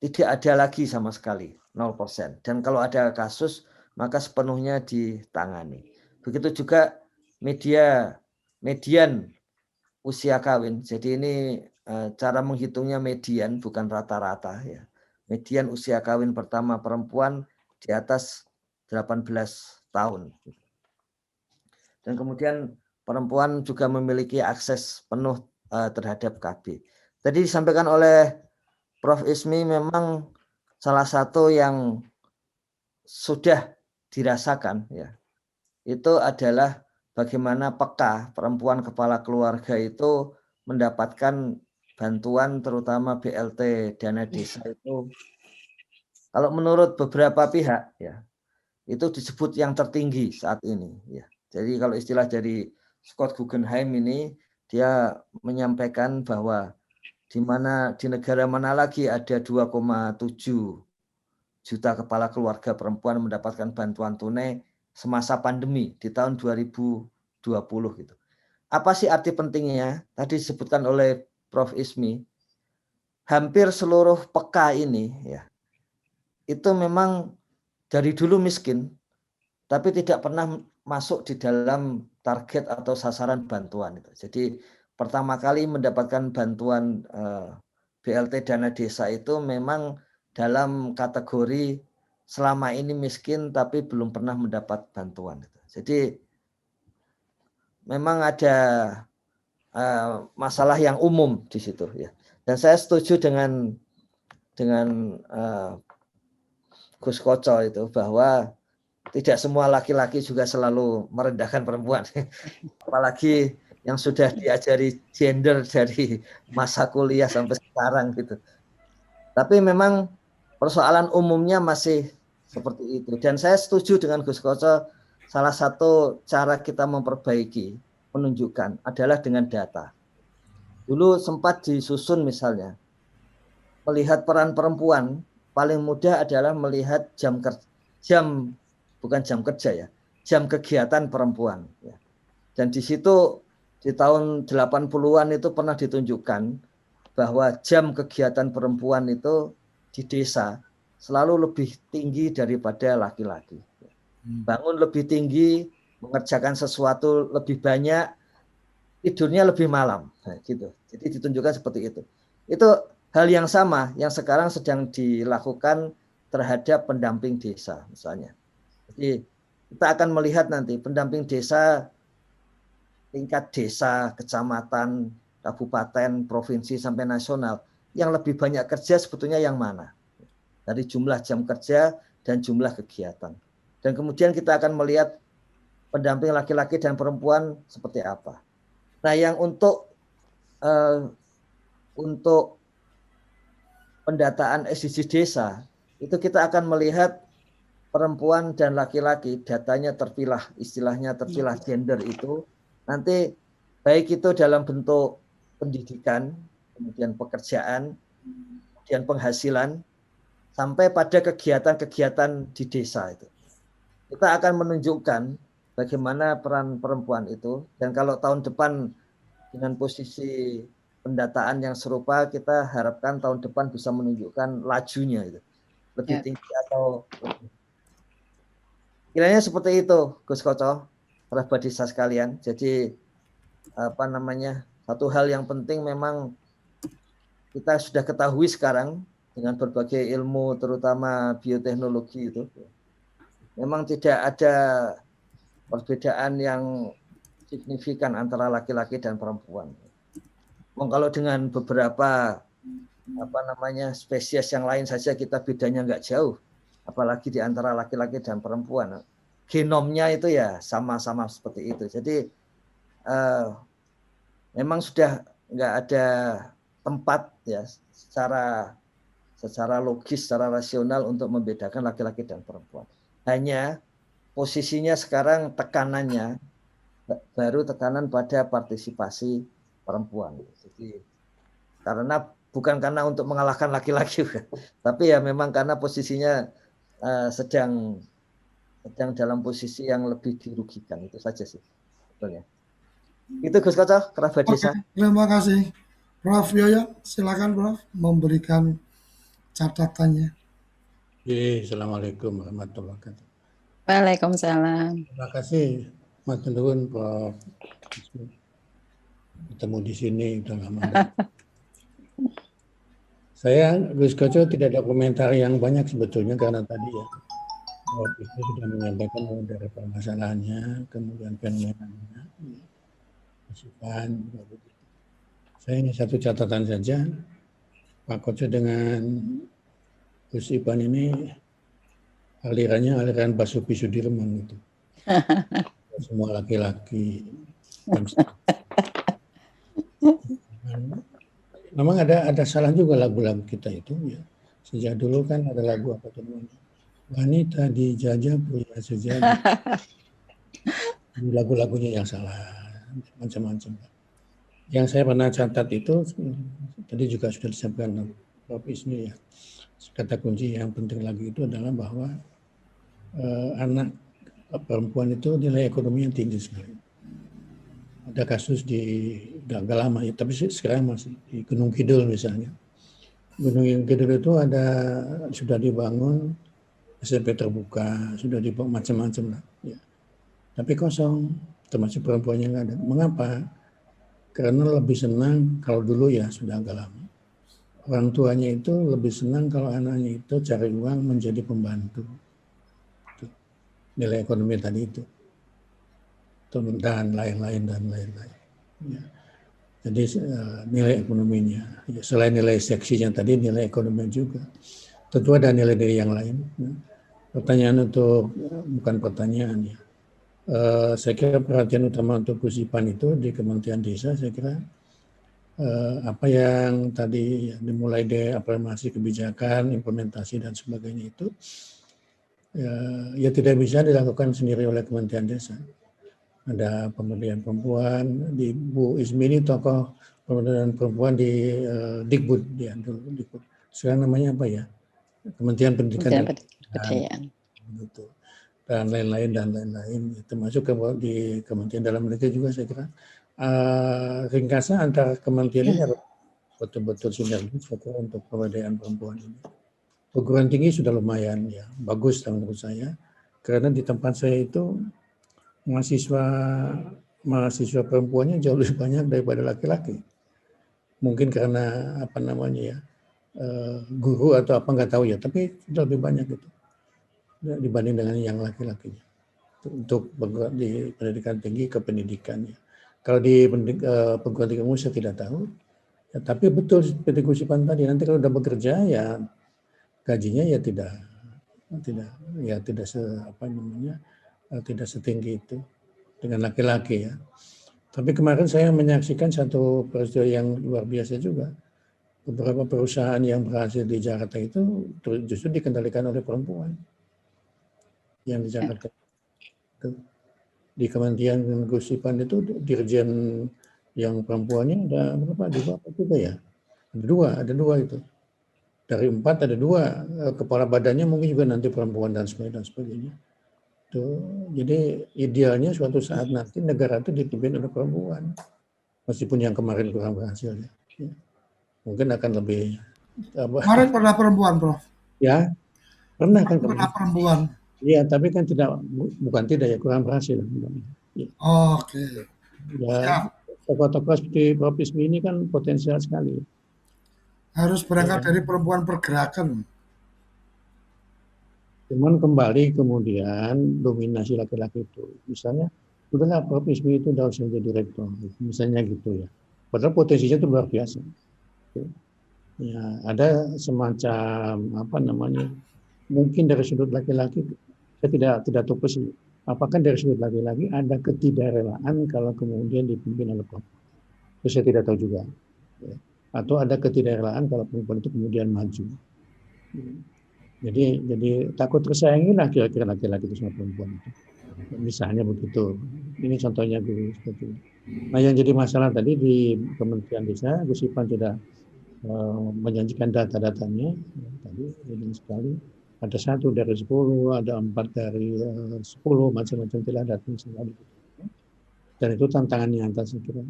tidak ada lagi sama sekali, 0%. Dan kalau ada kasus, maka sepenuhnya ditangani. Begitu juga median usia kawin. Jadi ini cara menghitungnya median, bukan rata-rata. Ya. Median usia kawin pertama perempuan di atas 18 tahun. Dan kemudian perempuan juga memiliki akses penuh terhadap KB. Tadi disampaikan oleh Prof. Ismi memang salah satu yang sudah dirasakan ya, itu adalah bagaimana peka perempuan kepala keluarga itu mendapatkan bantuan terutama BLT dana desa itu. Kalau menurut beberapa pihak ya, itu disebut yang tertinggi saat ini ya. Jadi kalau istilah dari Scott Guggenheim ini, dia menyampaikan bahwa di negara mana lagi ada 2,7 juta kepala keluarga perempuan mendapatkan bantuan tunai semasa pandemi di tahun 2020 gitu. Apa sih arti pentingnya? Tadi disebutkan oleh Prof. Ismi, hampir seluruh peka ini ya, itu memang dari dulu miskin, tapi tidak pernah masuk di dalam target atau sasaran bantuan. Jadi pertama kali mendapatkan bantuan BLT dana desa itu memang dalam kategori selama ini miskin tapi belum pernah mendapat bantuan. Jadi memang ada masalah yang umum di situ ya. Dan saya setuju dengan Gus Koco itu bahwa tidak semua laki-laki juga selalu merendahkan perempuan. Apalagi yang sudah diajari gender dari masa kuliah sampai sekarang gitu. Tapi memang persoalan umumnya masih seperti itu. Dan saya setuju dengan Gus Koco, salah satu cara kita memperbaiki penunjukan adalah dengan data. Dulu sempat disusun misalnya, melihat peran perempuan paling mudah adalah melihat jam kegiatan perempuan. Dan di situ di tahun 80-an itu pernah ditunjukkan bahwa jam kegiatan perempuan itu di desa selalu lebih tinggi daripada laki-laki. Bangun lebih tinggi, mengerjakan sesuatu lebih banyak, tidurnya lebih malam. Nah, gitu. Jadi ditunjukkan seperti itu. Itu hal yang sama yang sekarang sedang dilakukan terhadap pendamping desa misalnya. Jadi kita akan melihat nanti pendamping desa tingkat desa, kecamatan, kabupaten, provinsi sampai nasional yang lebih banyak kerja sebetulnya yang mana? Dari jumlah jam kerja dan jumlah kegiatan. Dan kemudian kita akan melihat pendamping laki-laki dan perempuan seperti apa. Nah, yang untuk pendataan SDGs desa itu kita akan melihat perempuan dan laki-laki datanya terpilah, istilahnya terpilah gender itu, nanti baik itu dalam bentuk pendidikan, kemudian pekerjaan, kemudian penghasilan, sampai pada kegiatan-kegiatan di desa itu. Kita akan menunjukkan bagaimana peran perempuan itu, dan kalau tahun depan dengan posisi pendataan yang serupa, kita harapkan tahun depan bisa menunjukkan lajunya itu lebih tinggi atau lebih. Kiranya seperti itu, Gus Koco, kerabat desa sekalian. Jadi satu hal yang penting memang kita sudah ketahui sekarang dengan berbagai ilmu, terutama bioteknologi itu, memang tidak ada perbedaan yang signifikan antara laki-laki dan perempuan. Kalau dengan beberapa spesies yang lain saja kita bedanya nggak jauh, apalagi di antara laki-laki dan perempuan. Genomnya itu ya sama-sama seperti itu. Jadi memang sudah nggak ada tempat ya secara logis, secara rasional untuk membedakan laki-laki dan perempuan. Hanya posisinya sekarang tekanannya baru tekanan pada partisipasi perempuan. Jadi bukan karena untuk mengalahkan laki-laki, tapi ya memang karena posisinya sedang dalam posisi yang lebih dirugikan, itu saja sih. Betul ya. Itu Gus Koco, kerabat desa. Terima kasih. Prof. Yoyo, silakan Prof. memberikan catatannya. Assalamualaikum warahmatullahi wabarakatuh. Waalaikumsalam. Terima kasih, Mas Nuhun, Prof. Ketemu di sini udah lama. Saya, Gus Koco, tidak ada komentar yang banyak sebetulnya karena tadi ya Prof itu sudah menyampaikan dari permasalahannya, kemudian fenomenanya, masukan. Saya ini satu catatan saja, Pak Koco dengan Gus Ipan ini alirannya aliran Basuki Sudirman itu. Semua laki-laki. Memang ada salah juga lagu-lagu kita itu ya. Sejak dulu kan ada lagu apa tuh namanya? Wanita dijajah pria sejati. Lagu-lagunya yang salah, macam-macam. Yang saya pernah catat itu tadi juga sudah disampaikan Prof Ismi ya. Kata kunci yang penting lagi itu adalah bahwa anak perempuan itu nilai ekonomi yang tinggi sekali. Ada kasus udah agak lama ya, tapi sekarang masih di Gunung Kidul misalnya. Gunung Kidul itu sudah dibangun SMP terbuka, sudah dibangun macam-macam lah. Ya. Tapi kosong, termasuk perempuannya nggak ada. Mengapa? Karena lebih senang kalau dulu ya sudah agak lama. Orang tuanya itu lebih senang kalau anaknya itu cari uang menjadi pembantu. Nilai ekonomi tadi itu. Dan lain-lain. Ya. Jadi nilai ekonominya. Ya, selain nilai seksinya tadi, nilai ekonomi juga. Tentu ada nilai-nilai yang lain. Ya. Pertanyaan bukan pertanyaan ya. Saya kira perhatian utama untuk Gus Ipan itu di Kementerian Desa, saya kira apa yang tadi dimulai dari afirmasi kebijakan, implementasi dan sebagainya itu ya tidak bisa dilakukan sendiri oleh Kementerian Desa. Ada pemberdayaan perempuan, di Bu Ismi ini tokoh pemberdayaan perempuan di Dikbud, Dikbud. Sekarang namanya apa ya? Kementerian Pendidikan dan Kebudayaan. Dan lain-lain. Termasuk di Kementerian Dalam Negeri juga saya kira. Ringkasnya antara kementerian ini harus betul-betul sinergis untuk pemberdayaan perempuan ini. Perguruan tinggi sudah lumayan ya, bagus menurut saya. Karena di tempat saya itu mahasiswa perempuannya jauh lebih banyak daripada laki-laki. Mungkin karena guru atau apa nggak tahu ya, tapi sudah lebih banyak itu dibanding dengan yang laki-lakinya. Untuk bergerak di pendidikan tinggi ke pendidikan ya. Kalau di perguruan tinggi umum saya tidak tahu, ya, tapi betul seperti Gus Ipan tadi, nanti kalau udah bekerja ya gajinya ya tidak setinggi itu dengan laki-laki ya. Tapi kemarin saya menyaksikan satu peristiwa yang luar biasa juga. Beberapa perusahaan yang berhasil di Jakarta itu justru dikendalikan oleh perempuan. yang di Jakarta. Di Kementerian Kegusipan itu dirjen yang perempuannya ada berapa? Di bawah juga ya? Ada dua itu. Dari 4 ada 2, kepala badannya mungkin juga nanti perempuan dan sebagainya. Jadi idealnya suatu saat nanti negara itu dipimpin oleh perempuan. Meskipun yang kemarin kurang berhasil ya. Mungkin akan lebih Kemarin pernah perempuan, Prof. Ya, pernah kan Pernah kemarin. perempuan. Iya, tapi kan bukan tidak ya, kurang berhasil. Ya. Oke. Ya, tokoh-tokoh seperti Prof. Ismi ini kan potensial sekali. Harus berangkat dari perempuan pergerakan. Cuman kembali kemudian dominasi laki-laki itu. Misalnya, udahlah Prof. Ismi itu udah usah jadi rektor. Misalnya gitu ya. Padahal potensinya itu luar biasa. Ya, ada semacam mungkin dari sudut laki-laki, saya tidak tahu persis. Apakah dari sudut laki-laki ada ketidakrelaan kalau kemudian dipimpin oleh perempuan? Itu saya tidak tahu juga. Ya. Atau ada ketidakrelaan kalau perempuan itu kemudian maju. Jadi takut tersaingi lah kira-kira laki-laki itu sama perempuan itu. Misalnya begitu. Ini contohnya dulu seperti itu. Nah, yang jadi masalah tadi di Kementerian Desa, Gus Ipan sudah menjanjikan data-datanya. Tadi ini sekali. Ada 1 dari 10, ada 4 dari 10, macam-macam tidak datang sekali. Dan itu tantangan nyata saya kira.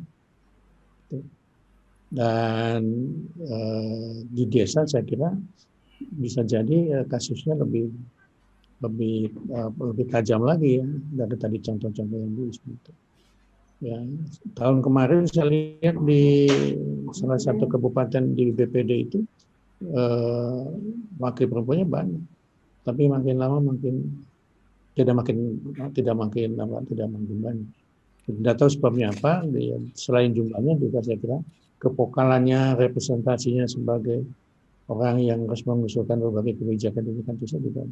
Dan di desa saya kira bisa jadi kasusnya lebih tajam lagi ya dari tadi contoh-contoh yang itu. Ya, tahun kemarin saya lihat di salah satu kabupaten di BPD itu wakil perempuannya banyak, tapi makin lama tidak makin banyak. Tidak tahu sebabnya apa. Selain jumlahnya juga saya kira kepokalannya, representasinya sebagai orang yang harus mengusulkan berbagai kebijakan ini kan bisa juga.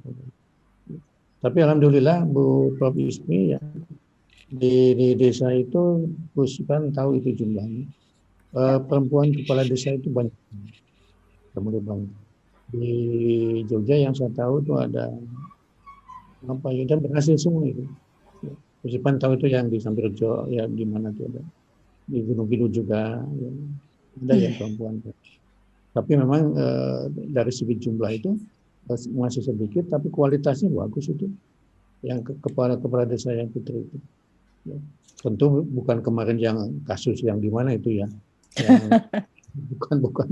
Tapi alhamdulillah Bu Prof. Ismi ya di desa itu Gus Ipan tahu itu jumlahnya. Perempuan kepala desa itu banyak. Kemudian banyak. Di Jogja yang saya tahu itu ada dan berhasil semua itu. Gus Ipan tahu itu yang di Sampirjo, ya di mana itu ada. Di Gunung Kidul juga ya, ada yang perempuan. Tapi memang dari segi jumlah itu masih sedikit, tapi kualitasnya bagus itu. Yang kepala desa yang putri itu. Ya. Tentu bukan kemarin yang kasus yang di mana itu ya. Yang bukan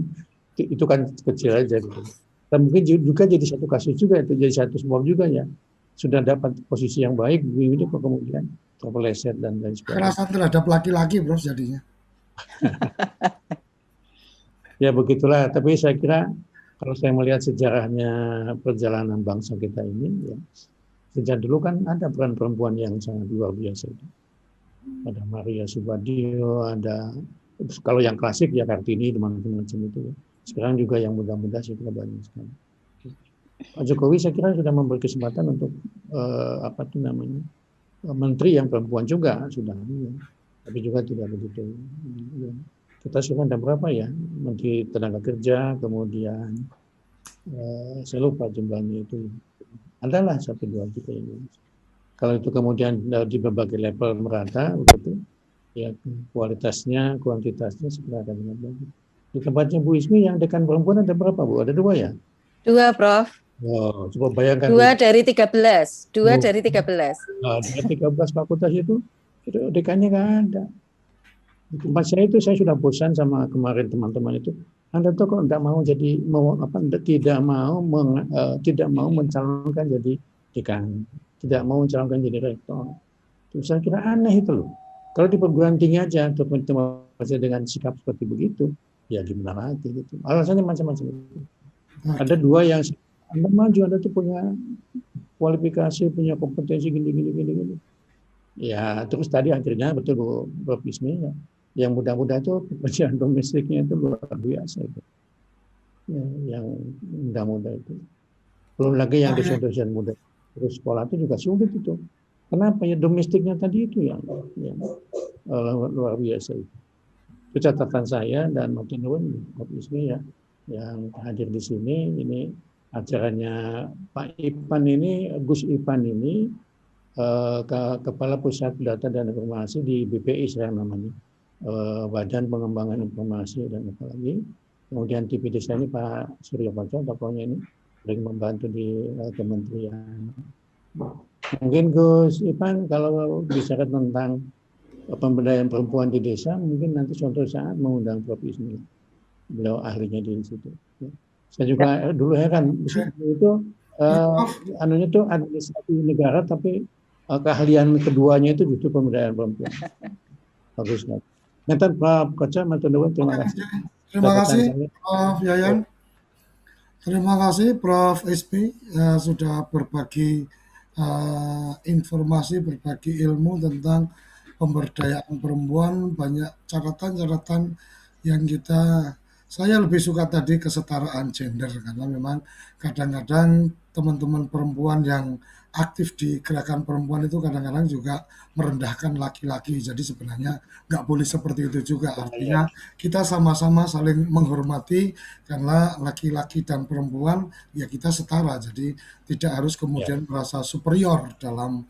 itu kan kecil aja gitu. Dan mungkin juga jadi satu kasus juga, itu jadi satu sebab juga ya. Sudah dapat posisi yang baik, ini kok kemudian terpeleset dan lain sebagainya. Kekerasan terhadap laki-laki, Bro, jadinya. Ya begitulah, tapi saya kira kalau saya melihat sejarahnya perjalanan bangsa kita ini, ya, sejak dulu kan ada peran perempuan yang sangat luar biasa itu. Ada Maria Subadio, ada kalau yang klasik ya Kartini, teman-teman itu. Sekarang juga yang muda-muda saya kira banyak sekali. Pak Jokowi saya kira sudah memberi kesempatan untuk menteri yang perempuan juga sudah, ya. Tapi juga tidak begitu. Ya. Kita sekarang ada berapa ya? Menteri Tenaga Kerja, kemudian saya lupa jumlahnya itu. Adalah 1-2 juta ini. Kalau itu kemudian di berbagai level merata, begitu, ya kualitasnya, kuantitasnya segera akan dengan bagus. Di tempatnya Bu Ismi yang dekan perempuan ada berapa Bu? Ada 2 ya? 2, Prof. Oh, coba bayangkan. 2 dari 13. 2 dari 13. Nah, dari 13 fakultas itu dekannya nggak ada. Di tempat saya itu saya sudah bosan sama kemarin teman-teman itu. Anda tuh kok tidak mau mencalonkan jadi dekan, tidak mau mencalonkan jadi rektor. Terus saya kira aneh itu loh. Kalau di perguruan tinggi aja untuk dengan sikap seperti begitu, ya gimana lagi gitu. Alasannya macam-macam. Ada 2 yang Anda maju, Anda tuh punya kualifikasi, punya kompetensi gini. Ya terus tadi akhirnya betul Bu Prof. Ismi ya. Yang muda-muda itu pekerjaan domestiknya itu luar biasa itu. Ya, yang muda-muda itu. Belum lagi yang dosen-dosen muda. Terus sekolah itu juga sulit itu. Kenapa ya domestiknya tadi itu yang luar biasa itu. Itu catatan saya dan makin nuwun Prof. Ismi ya yang hadir di sini ini acaranya Pak Ipan ini, Gus Ipan ini, Kepala Pusat Data dan Informasi di BPI saya namanya, Badan Pengembangan Informasi dan apalagi. Kemudian TV Desa ini Pak Surya Paloh, tokohnya ini sering membantu di kementerian. Mungkin Gus Ipan kalau bicara tentang pemberdayaan perempuan di desa, mungkin nanti suatu saat mengundang Prof. Ismail. Beliau ahlinya di situ. Saya juga dulu heran itu anunya tuh administrasi negara, tapi keahlian keduanya itu justru pemberdayaan perempuan. Bagus banget. Nanti Pak Koca, terima kasih. Terima kasih Prof. Yayan. Terima kasih Prof. Ismi sudah berbagi informasi, berbagi ilmu tentang pemberdayaan perempuan. Banyak catatan-catatan yang saya lebih suka tadi kesetaraan gender, karena memang kadang-kadang teman-teman perempuan yang aktif di gerakan perempuan itu kadang-kadang juga merendahkan laki-laki. Jadi sebenarnya nggak boleh seperti itu juga. Artinya kita sama-sama saling menghormati, karena laki-laki dan perempuan ya kita setara. Jadi tidak harus kemudian merasa superior dalam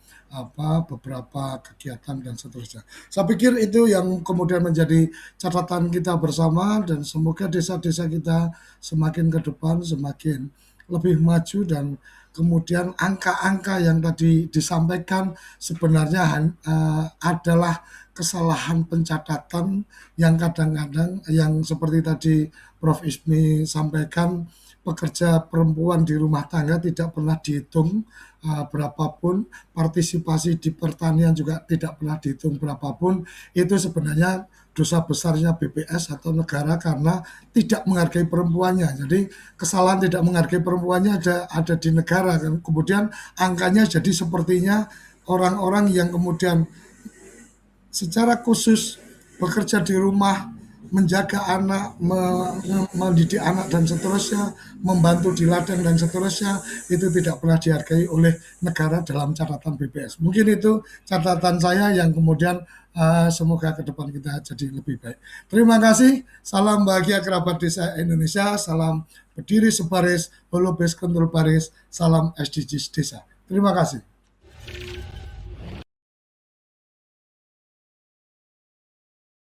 beberapa kegiatan dan seterusnya. Saya pikir itu yang kemudian menjadi catatan kita bersama, dan semoga desa-desa kita semakin ke depan semakin lebih maju, dan kemudian angka-angka yang tadi disampaikan sebenarnya adalah kesalahan pencatatan yang kadang-kadang yang seperti tadi Prof. Ismi sampaikan, pekerja perempuan di rumah tangga tidak pernah dihitung berapapun, partisipasi di pertanian juga tidak pernah dihitung berapapun. Itu sebenarnya dosa besarnya BPS atau negara karena tidak menghargai perempuannya. Jadi kesalahan tidak menghargai perempuannya ada di negara, kan. Kemudian angkanya jadi sepertinya orang-orang yang kemudian secara khusus bekerja di rumah, menjaga anak, mendidik anak dan seterusnya, membantu di ladang dan seterusnya, itu tidak pernah dihargai oleh negara dalam catatan BPS. Mungkin itu catatan saya yang kemudian semoga ke depan kita jadi lebih baik. Terima kasih, salam bahagia kerabat desa Indonesia, salam berdiri sebaris, holobes kentul baris, salam SDGs desa. Terima kasih.